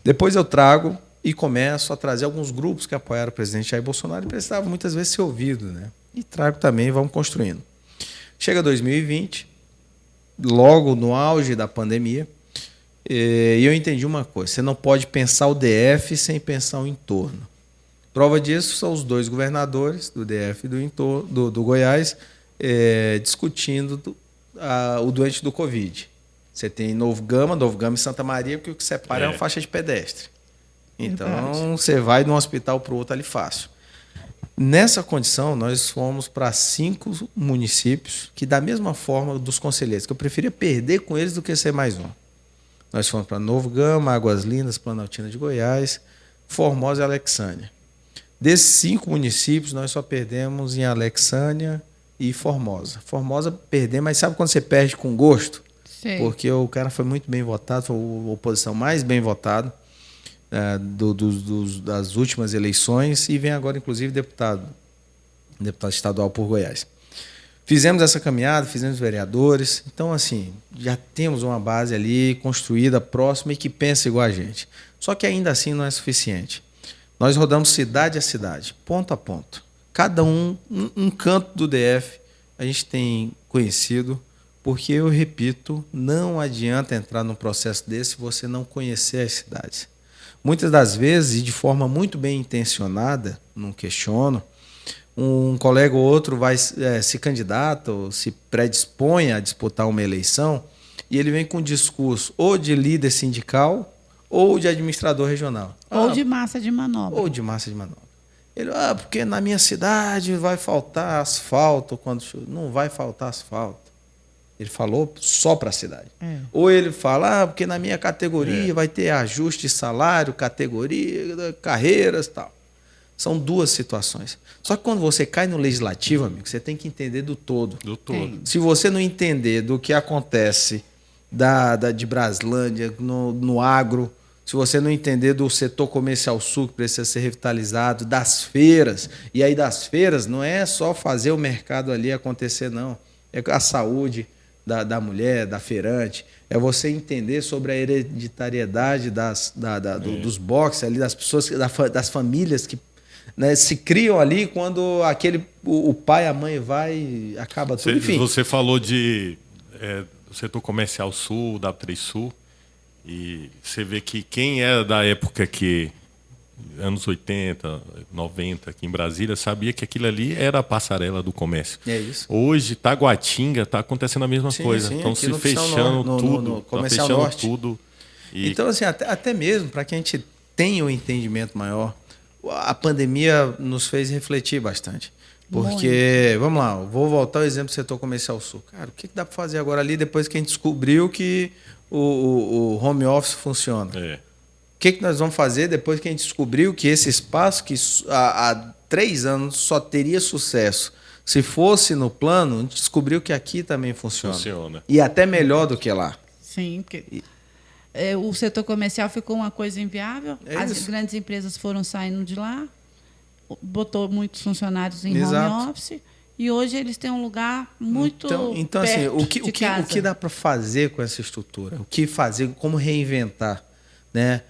Depois eu trago e começo a trazer alguns grupos que apoiaram o presidente Jair Bolsonaro e precisavam muitas vezes ser ouvidos, né? E trago também e vamos construindo. Chega 2020, logo no auge da pandemia, e eu entendi uma coisa, você não pode pensar o DF sem pensar o entorno. Prova disso são os 2 governadores do DF e do Goiás discutindo o doente do Covid. Você tem Novo Gama e Santa Maria, porque o que separa é uma faixa de pedestre. Então, você vai de um hospital para o outro ali fácil. Nessa condição, nós fomos para 5 municípios que, da mesma forma dos conselheiros, que eu preferia perder com eles do que ser mais um. Nós fomos para Novo Gama, Águas Lindas, Planaltina de Goiás, Formosa e Alexânia. Desses 5 municípios, nós só perdemos em Alexânia e Formosa. Formosa perdemos, mas sabe quando você perde com gosto? Sim. Porque o cara foi muito bem votado, foi a oposição mais bem votada das últimas eleições e vem agora, inclusive, deputado estadual por Goiás. Fizemos essa caminhada, fizemos vereadores. Então, assim, já temos uma base ali construída, próxima e que pensa igual a gente. Só que ainda assim não é suficiente. Nós rodamos cidade a cidade, ponto a ponto. Cada um canto do DF a gente tem conhecido, porque, eu repito, não adianta entrar num processo desse se você não conhecer as cidades. Muitas das vezes, e de forma muito bem intencionada, não questiono, um colega ou outro vai se candidata ou se predispõe a disputar uma eleição e ele vem com um discurso ou de líder sindical ou de administrador regional. Ou de massa de manobra. Ou de massa de manobra. Ele, porque na minha cidade vai faltar asfalto. Não vai faltar asfalto. Ele falou só para a cidade. Ou ele fala, porque na minha categoria vai ter ajuste de salário, categoria, carreiras e tal. São duas situações. Só que quando você cai no legislativo, amigo, você tem que entender do todo. Do todo. Se você não entender do que acontece de Braslândia, no agro, se você não entender do setor comercial sul que precisa ser revitalizado, das feiras, e aí das feiras não é só fazer o mercado ali acontecer, não. É a saúde da mulher, da feirante, é você entender sobre a hereditariedade dos boxes ali, das pessoas, das famílias que, né, se criam ali quando o pai, a mãe vai e acaba tudo. Enfim. Você falou do setor comercial sul, da W3 Sul, e você vê que quem era da época anos 80, 90, aqui em Brasília, sabia que aquilo ali era a passarela do comércio. É isso. Hoje, Taguatinga, está acontecendo a mesma coisa. Estão se fechando tudo. No comercial fechando norte. Tudo. Então, assim, até mesmo para que a gente tenha um entendimento maior, a pandemia nos fez refletir bastante. Porque, vamos lá, vou voltar ao exemplo do setor comercial sul. Cara, o que dá para fazer agora ali depois que a gente descobriu que o home office funciona? O que nós vamos fazer depois que a gente descobriu que esse espaço que há 3 anos só teria sucesso se fosse no plano, a gente descobriu que aqui também funciona. E até melhor do que lá. Sim, porque o setor comercial ficou uma coisa inviável, as grandes empresas foram saindo de lá, botou muitos funcionários em home office, e hoje eles têm um lugar muito então assim, o que dá para fazer com essa estrutura? O que fazer, como reinventar, né?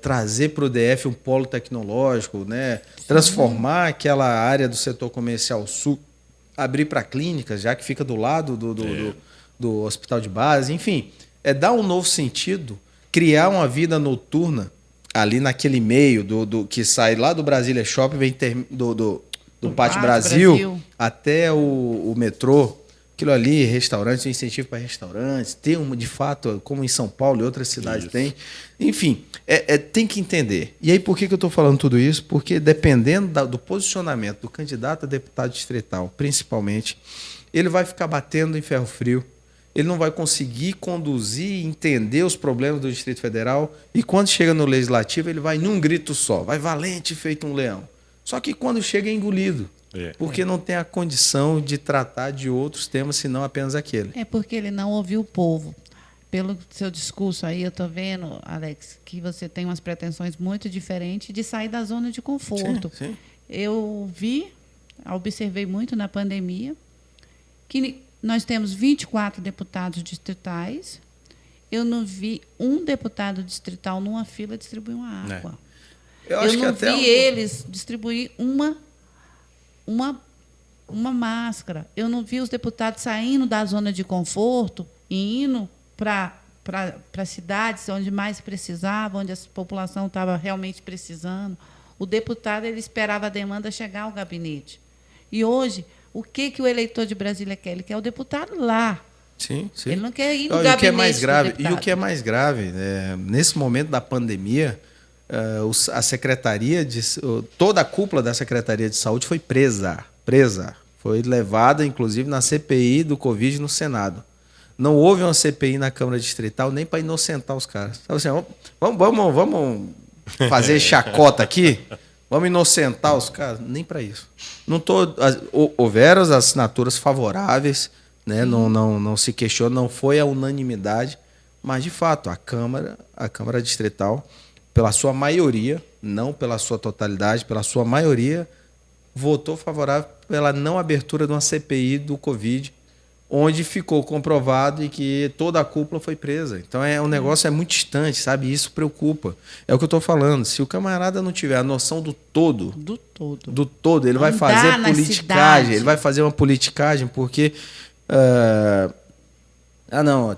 Trazer para o DF um polo tecnológico, né? Transformar aquela área do setor comercial sul, abrir para clínicas, já que fica do lado do hospital de base, enfim, dar um novo sentido, criar uma vida noturna ali naquele meio que sai lá do Brasília Shopping, vem do Pátio Brasil até o metrô. Aquilo ali, restaurantes, um incentivo para restaurantes, ter de fato, como em São Paulo e outras cidades tem. Enfim, tem que entender. E aí, por que eu estou falando tudo isso? Porque dependendo do posicionamento do candidato a deputado distrital, principalmente, ele vai ficar batendo em ferro frio, ele não vai conseguir conduzir e entender os problemas do Distrito Federal, e quando chega no Legislativo, ele vai num grito só, vai valente feito um leão. Só que quando chega é engolido. Porque não tem a condição de tratar de outros temas, senão apenas aquele. É porque ele não ouviu o povo. Pelo seu discurso aí, eu estou vendo, Alex, que você tem umas pretensões muito diferentes de sair da zona de conforto. Sim. Eu observei muito na pandemia, que nós temos 24 deputados distritais. Eu não vi um deputado distrital numa fila distribuir uma água. Eu não vi eles distribuir uma máscara. Eu não vi os deputados saindo da zona de conforto e indo para cidades onde mais precisava, onde a população estava realmente precisando. O deputado ele esperava a demanda chegar ao gabinete. E hoje, o que o eleitor de Brasília quer? Ele quer o deputado lá. Sim. Ele não quer ir no gabinete. E o que é mais grave, nesse momento da pandemia, a secretaria toda a cúpula da Secretaria de Saúde foi presa, foi levada inclusive na CPI do Covid no Senado. Não houve uma CPI na Câmara Distrital nem para inocentar os caras. Então, assim, vamos fazer chacota aqui, vamos inocentar os caras, nem para isso. Houveram as assinaturas favoráveis, né? Não se questiona, não foi a unanimidade, mas de fato a Câmara Distrital, pela sua maioria, não pela sua totalidade, pela sua maioria, votou favorável pela não abertura de uma CPI do Covid, onde ficou comprovado e que toda a cúpula foi presa. Então, um negócio muito distante, sabe? Isso preocupa. É o que eu estou falando. Se o camarada não tiver a noção do todo, ele vai fazer politicagem. Ele vai fazer uma politicagem porque...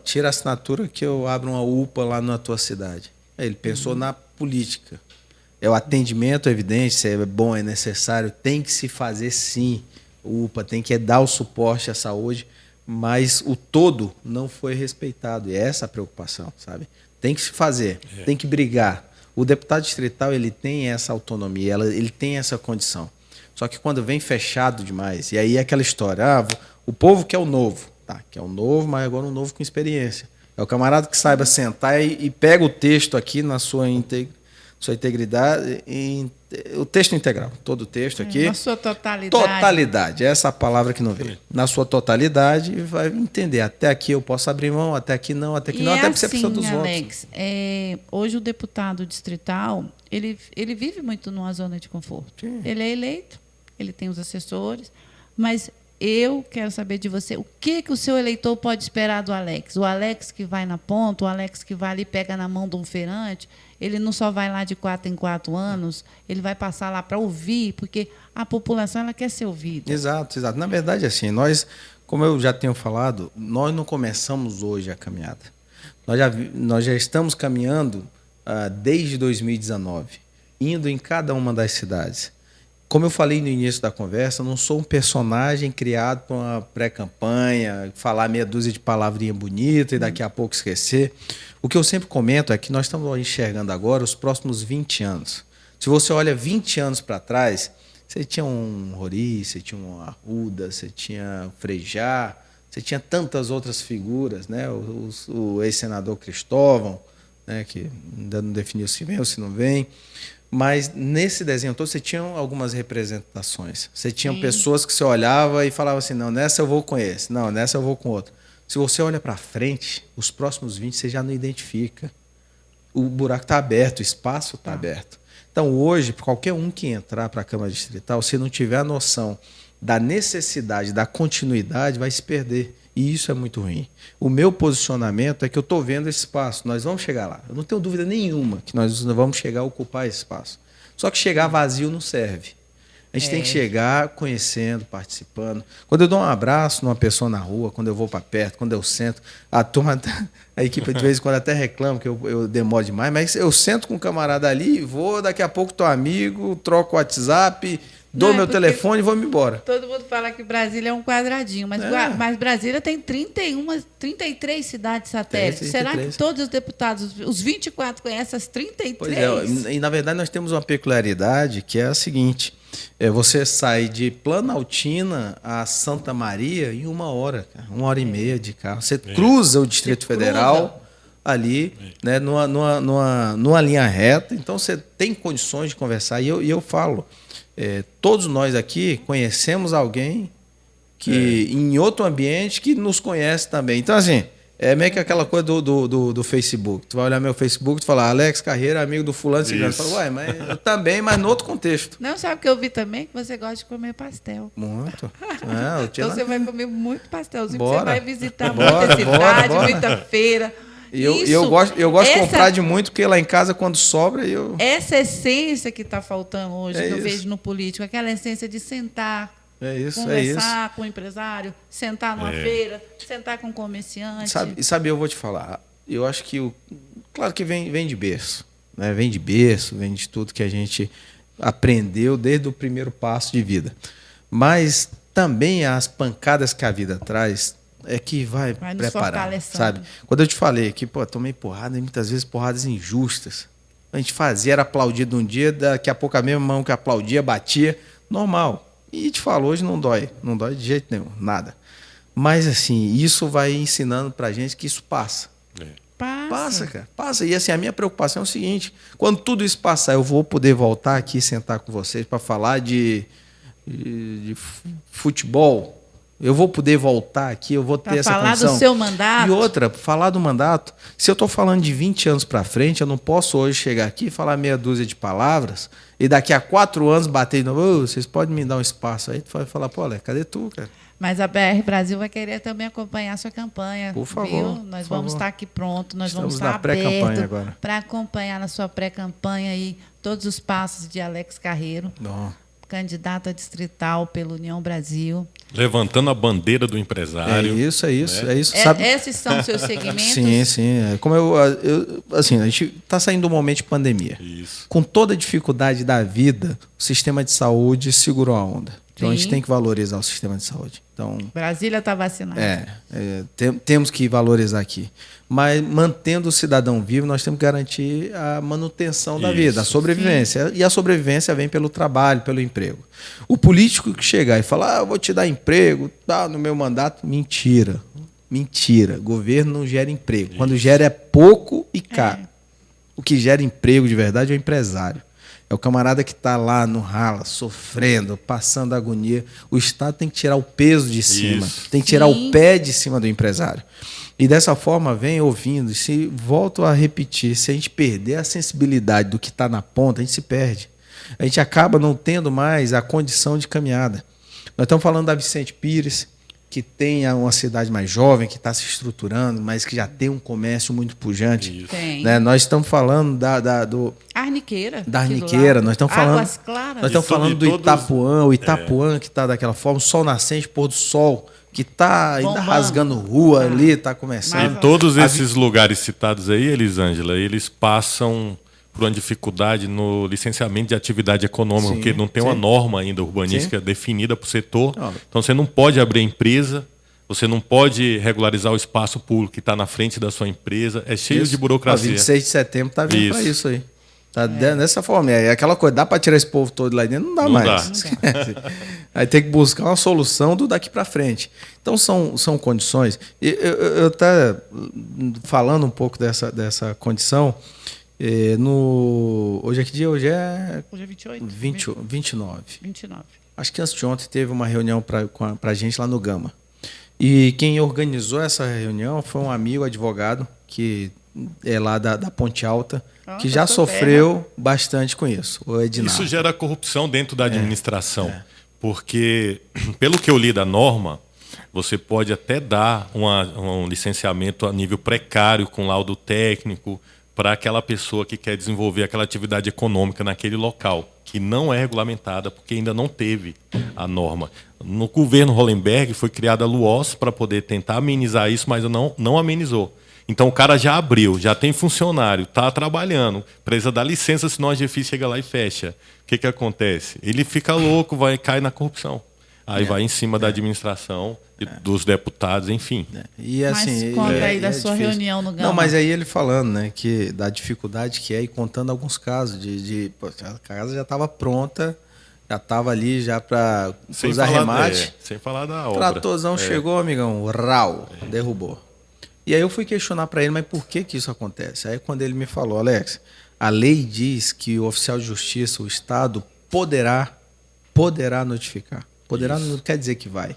tira a assinatura que eu abro uma UPA lá na tua cidade. Ele pensou na política. O atendimento, evidência, é bom, é necessário, tem que se fazer sim. O UPA tem que dar o suporte à saúde, mas o todo não foi respeitado. E é essa a preocupação, sabe? Tem que se fazer, tem que brigar. O deputado distrital ele tem essa autonomia, ele tem essa condição. Só que quando vem fechado demais, e aí é aquela história, o povo quer o novo. Tá, quer o novo, mas agora um novo com experiência. É o camarada que saiba sentar e pega o texto aqui na sua sua integridade, o texto integral, todo o texto aqui. Na sua totalidade. Totalidade, essa é a palavra que não veio. Na sua totalidade, vai entender. Até aqui eu posso abrir mão, até aqui não, até aqui não, até porque você precisa dos Alex, votos. Hoje o deputado distrital, ele vive muito numa zona de conforto. Sim. Ele é eleito, ele tem os assessores, mas eu quero saber de você, o que o seu eleitor pode esperar do Alex? O Alex que vai na ponta, o Alex que vai ali, pega na mão de um feirante, ele não só vai lá de 4 em 4 anos, ele vai passar lá para ouvir, porque a população ela quer ser ouvida. Exato, exato. Na verdade, assim, nós, como eu já tenho falado, nós não começamos hoje a caminhada. Nós já estamos caminhando desde 2019, indo em cada uma das cidades. Como eu falei no início da conversa, eu não sou um personagem criado para uma pré-campanha, falar meia dúzia de palavrinha bonita e daqui a pouco esquecer. O que eu sempre comento é que nós estamos enxergando agora os próximos 20 anos. Se você olha 20 anos para trás, você tinha um Rori, você tinha um Arruda, você tinha Frejá, você tinha tantas outras figuras, né? O ex-senador Cristóvão, né? Que ainda não definiu se vem ou se não vem. Mas nesse desenho todo você tinha algumas representações. Você tinha pessoas que você olhava e falava assim, não, nessa eu vou com esse, não, nessa eu vou com outro. Se você olha para frente, os próximos 20 você já não identifica. O buraco está aberto, o espaço está aberto. Então hoje, qualquer um que entrar para a Câmara Distrital, se não tiver a noção da necessidade, da continuidade, vai se perder. E isso é muito ruim. O meu posicionamento é que eu estou vendo esse espaço. Nós vamos chegar lá. Eu não tenho dúvida nenhuma que nós vamos chegar a ocupar esse espaço. Só que chegar vazio não serve. A gente tem que chegar conhecendo, participando. Quando eu dou um abraço numa pessoa na rua, quando eu vou para perto, quando eu sento, a equipe de vez em quando até reclama que eu demoro demais, mas eu sento com um camarada ali, vou, daqui a pouco estou amigo, troco o WhatsApp, dou meu telefone e vou-me embora. Todo mundo fala que Brasília é um quadradinho, mas Brasília tem 33 cidades satélites. Será que todos os deputados, os 24, conhecem as 33? Pois é, e na verdade nós temos uma peculiaridade que é a seguinte, você sai de Planaltina a Santa Maria em 1 hora, cara, 1h30 de carro. Você cruza o Distrito Federal ali, né, numa linha reta, então você tem condições de conversar. E eu falo, todos nós aqui conhecemos alguém que em outro ambiente que nos conhece também. Então, assim, é meio que aquela coisa do Facebook. Tu vai olhar meu Facebook e falar, Alex Carreira, amigo do fulano. Você fala, ué, mas eu também, mas no outro contexto. Não, sabe o que eu vi também? Que você gosta de comer pastel. Muito. Então você vai comer muito pastelzinho, Bora. você vai visitar muita cidade, muita feira. E eu gosto de comprar de muito, porque lá em casa, quando sobra, eu... Essa essência que está faltando hoje, que eu isso. vejo no político, aquela essência de sentar, conversar com o empresário, sentar numa feira, sentar com o comerciante. Sabe, eu vou te falar, eu acho que, claro que vem de berço, né? Vem de berço, vem de tudo que a gente aprendeu desde o primeiro passo de vida. Mas também as pancadas que a vida traz é que vai preparar, sabe? Quando eu te falei que, tomei porrada, e muitas vezes porradas injustas. A gente fazia, era aplaudido um dia, daqui a pouco a mesma mão que aplaudia, batia, normal. E te falo, hoje não dói de jeito nenhum, nada. Mas, assim, isso vai ensinando pra gente que isso passa. Passa, cara, passa. E, assim, a minha preocupação é o seguinte, quando tudo isso passar, eu vou poder voltar aqui e sentar com vocês para falar de futebol. Eu vou poder voltar aqui, eu vou ter essa condição. Falar do seu mandato. E outra, falar do mandato. Se eu estou falando de 20 anos para frente, eu não posso hoje chegar aqui e falar meia dúzia de palavras e daqui a 4 anos bater de novo, vocês podem me dar um espaço aí? Tu vai falar, Alex, cadê tu, cara? Mas a BR Brasil vai querer também acompanhar a sua campanha. Por favor. Viu? Nós vamos estar aqui pronto, nós vamos estar na pré-campanha abertos agora para acompanhar na sua pré-campanha aí todos os passos de Alex Carreiro. Candidato a distrital pela União Brasil. Levantando a bandeira do empresário. É isso. Sabe? Esses são os seus segmentos? Sim. Como assim, a gente está saindo do momento de pandemia. Isso. Com toda a dificuldade da vida, o sistema de saúde segurou a onda. Então, a gente tem que valorizar o sistema de saúde. Então, Brasília está vacinada. Temos que valorizar aqui. Mas, mantendo o cidadão vivo, nós temos que garantir a manutenção da vida, a sobrevivência. Sim. E a sobrevivência vem pelo trabalho, pelo emprego. O político que chegar e falar, eu vou te dar emprego no meu mandato, mentira. Governo não gera emprego. Quando gera é pouco e caro. O que gera emprego de verdade é o empresário. É o camarada que está lá no rala, sofrendo, passando agonia. O Estado tem que tirar o peso de cima, tem que tirar o pé de cima do empresário. E dessa forma, vem ouvindo, se volto a repetir, se a gente perder a sensibilidade do que está na ponta, a gente se perde. A gente acaba não tendo mais a condição de caminhada. Nós estamos falando da Vicente Pires, que tem uma cidade mais jovem, que está se estruturando, mas que já tem um comércio muito pujante. Né? Nós estamos falando do Arniqueira. Da Arniqueira, nós estamos falando. Águas Claras. Nós estamos falando do Itapuã, o Itapuã que está daquela forma, o Sol Nascente, pôr do sol, que está ainda rasgando rua ali, está começando. E todos esses lugares citados aí, Elisângela, eles passam por uma dificuldade no licenciamento de atividade econômica, porque não tem uma norma ainda urbanística definida para o setor. Então, você não pode abrir a empresa, você não pode regularizar o espaço público que está na frente da sua empresa. É cheio de burocracia. 26 de setembro está vindo para isso aí. Tá dessa forma. É aquela coisa, dá para tirar esse povo todo lá dentro? Não dá mais. Aí tem que buscar uma solução do daqui para frente. Então, são condições. Eu até falando um pouco dessa condição. Hoje é que dia? Hoje é 28? 29. Acho que antes de ontem teve uma reunião para a gente lá no Gama. E quem organizou essa reunião foi um amigo advogado que é lá da Ponte Alta, que já sofreu bastante com isso, o Edinardo. Isso gera corrupção dentro da administração, porque, pelo que eu li da norma, você pode até dar um licenciamento a nível precário com laudo técnico, para aquela pessoa que quer desenvolver aquela atividade econômica naquele local, que não é regulamentada, porque ainda não teve a norma. No governo Hollenberg foi criada a LUOS para poder tentar amenizar isso, mas não amenizou. Então o cara já abriu, já tem funcionário, está trabalhando, precisa dar licença, senão a GFI chega lá e fecha. O que acontece? Ele fica louco, cai na corrupção. Aí vai em cima da administração, dos deputados, enfim. E assim, mas conta aí da sua reunião no Gama. Não, mas aí ele falando, né, que da dificuldade que é, e contando alguns casos a casa já estava pronta, já estava ali já para usar remate. Sem falar da obra. O tratorzão chegou, amigão, derrubou. E aí eu fui questionar para ele, mas por que isso acontece? Aí quando ele me falou, Alex, a lei diz que o oficial de justiça, o Estado, poderá notificar. Poderá não quer dizer que vai.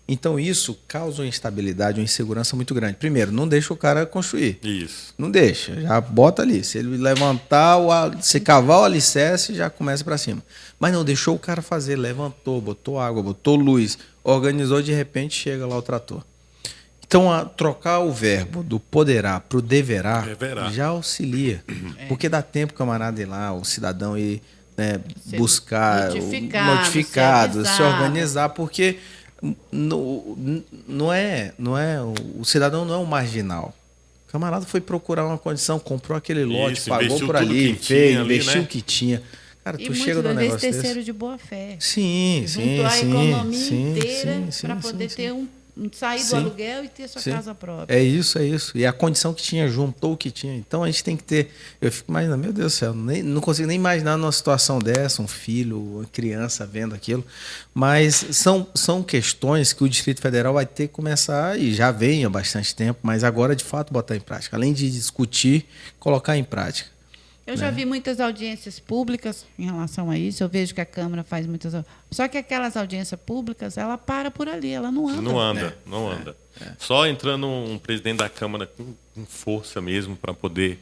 Então isso causa uma instabilidade, uma insegurança muito grande. Primeiro, não deixa o cara construir. Isso. Não deixa, já bota ali. Se ele levantar, se cavar o alicerce, já começa para cima. Mas não deixou o cara fazer, levantou, botou água, botou luz, organizou, de repente chega lá o trator. Então, trocar o verbo do poderá para o deverá já auxilia. Porque dá tempo, camarada, ir lá, o cidadão ir buscar, notificado, se organizar, porque não é o cidadão não é um marginal. O camarada foi procurar uma condição, comprou aquele lote, pagou por ali, investiu o que tinha. Cara, tu chega num negócio desse. terceiro de boa fé. Sim. Juntou a economia inteira para poder ter sair do aluguel e ter sua casa própria. É isso. E a condição que tinha, juntou o que tinha. Então a gente tem que ter. Eu fico imaginando, meu Deus do céu, não consigo nem imaginar numa situação dessa, um filho, uma criança vendo aquilo. Mas são questões que o Distrito Federal vai ter que começar, e já vem há bastante tempo, mas agora de fato botar em prática. Além de discutir, colocar em prática. Eu já vi muitas audiências públicas em relação a isso. Eu vejo que a Câmara faz muitas. Só que aquelas audiências públicas, ela para por ali, ela não anda. Não anda. Só entrando um presidente da Câmara com força mesmo para poder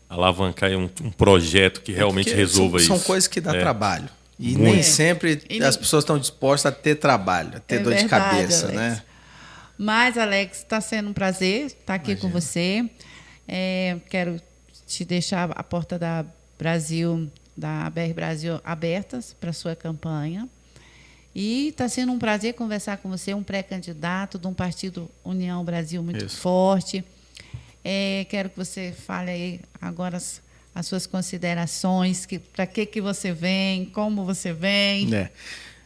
alavancar um projeto que realmente resolva isso. São coisas que dá trabalho. E nem sempre as pessoas estão dispostas a ter trabalho, a ter dor de cabeça, Alex. Né? Mas, Alex, está sendo um prazer estar aqui com você. Quero te deixar a porta da BR Brasil abertas para a sua campanha. E está sendo um prazer conversar com você, um pré-candidato de um partido União Brasil muito forte. Quero que você fale aí agora as suas considerações, para que você vem, como você vem.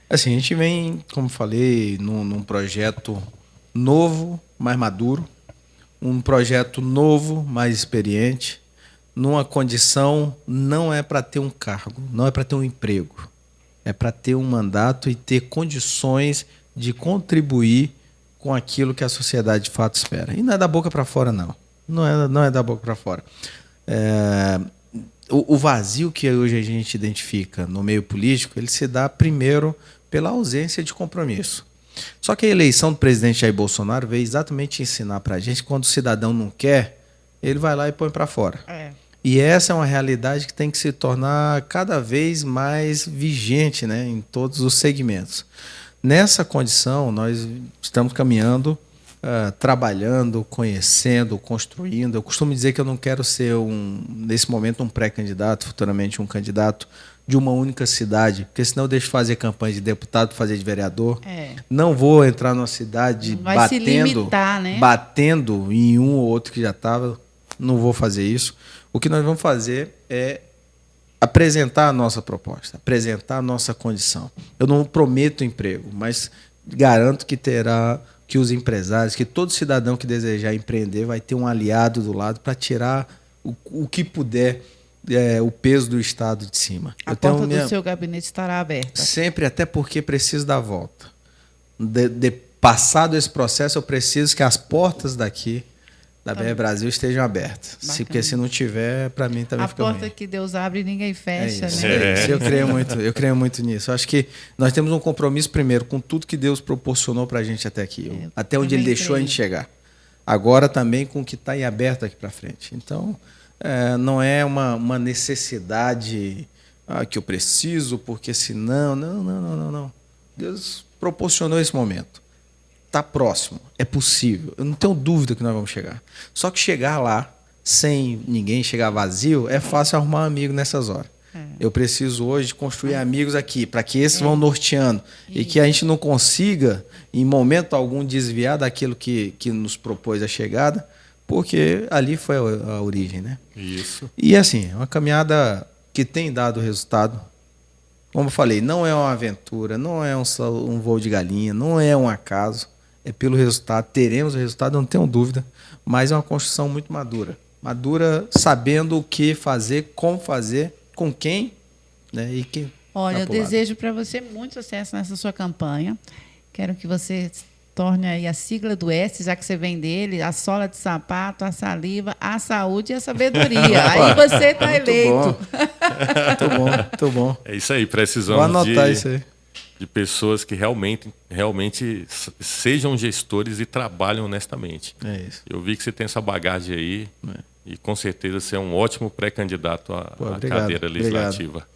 Assim, a gente vem, como falei, num projeto novo, mais maduro, um projeto novo, mais experiente, numa condição, não é para ter um cargo, não é para ter um emprego, é para ter um mandato e ter condições de contribuir com aquilo que a sociedade de fato espera. E não é da boca para fora, não. Não é da boca para fora. o vazio que hoje a gente identifica no meio político, ele se dá primeiro pela ausência de compromisso. Só que a eleição do presidente Jair Bolsonaro veio exatamente ensinar para a gente que quando o cidadão não quer, ele vai lá e põe para fora. E essa é uma realidade que tem que se tornar cada vez mais vigente, né, em todos os segmentos. Nessa condição, nós estamos caminhando, trabalhando, conhecendo, construindo. Eu costumo dizer que eu não quero ser, nesse momento, um pré-candidato, futuramente um candidato de uma única cidade, porque senão eu deixo de fazer campanha de deputado, fazer de vereador. Não vou entrar numa cidade batendo em um ou outro que já estava. Não vou fazer isso. O que nós vamos fazer é apresentar a nossa proposta, apresentar a nossa condição. Eu não prometo emprego, mas garanto que os empresários, que todo cidadão que desejar empreender vai ter um aliado do lado para tirar o que puder, o peso do Estado de cima. A porta do seu gabinete estará aberta. Sempre, até porque preciso dar a volta. Passado esse processo, eu preciso que as portas daqui da BR Brasil estejam abertas. Porque se não tiver, para mim também fica ruim. A porta que Deus abre, ninguém fecha, isso, né? Isso. Eu creio muito nisso. Eu acho que nós temos um compromisso primeiro com tudo que Deus proporcionou para a gente até aqui, até onde Ele deixou a gente chegar. Agora também com o que está em aberto aqui para frente. Então, não é uma necessidade que eu preciso, porque senão... Não. Deus proporcionou esse momento. Está próximo, é possível. Eu não tenho dúvida que nós vamos chegar. Só que chegar lá, sem ninguém, chegar vazio, é fácil arrumar um amigo nessas horas. Eu preciso hoje construir amigos aqui, para que esses vão norteando. E que a gente não consiga, em momento algum, desviar daquilo que nos propôs a chegada, porque ali foi a origem, né? Isso. E assim, é uma caminhada que tem dado resultado. Como eu falei, não é uma aventura, não é um voo de galinha, não é um acaso. É pelo resultado, teremos o resultado, não tenho dúvida, mas é uma construção muito madura. Madura sabendo o que fazer, como fazer, com quem, né? E quem. Olha, eu desejo para você muito sucesso nessa sua campanha. Quero que você torne aí a sigla do S, já que você vem dele, a sola de sapato, a saliva, a saúde e a sabedoria. Aí você está eleito. Muito bom. É isso aí, precisamos Vou anotar isso aí. De pessoas que realmente sejam gestores e trabalham honestamente. É isso. Eu vi que você tem essa bagagem aí e com certeza você é um ótimo pré-candidato à cadeira legislativa.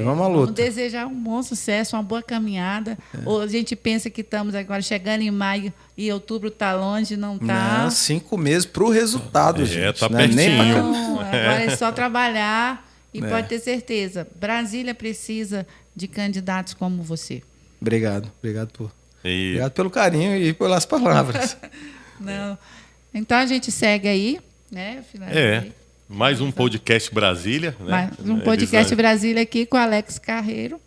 Vamos à luta. Vamos desejar um bom sucesso, uma boa caminhada. Ou a gente pensa que estamos agora chegando em maio e outubro está longe, não está. 5 meses para o resultado, gente. Está pertinho. Agora é só trabalhar e pode ter certeza. Brasília precisa de candidatos como você. Obrigado pelo carinho e pelas palavras. Não. Então a gente segue aí, né? Mais um podcast Brasília, né? Mais um podcast Brasília aqui com Alex Carreiro,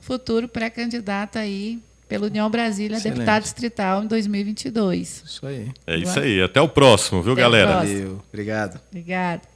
futuro pré-candidato aí pela União Brasília, deputado distrital em 2022. Isso aí. É isso aí. Até o próximo, viu, galera? Valeu. Obrigado. Obrigada.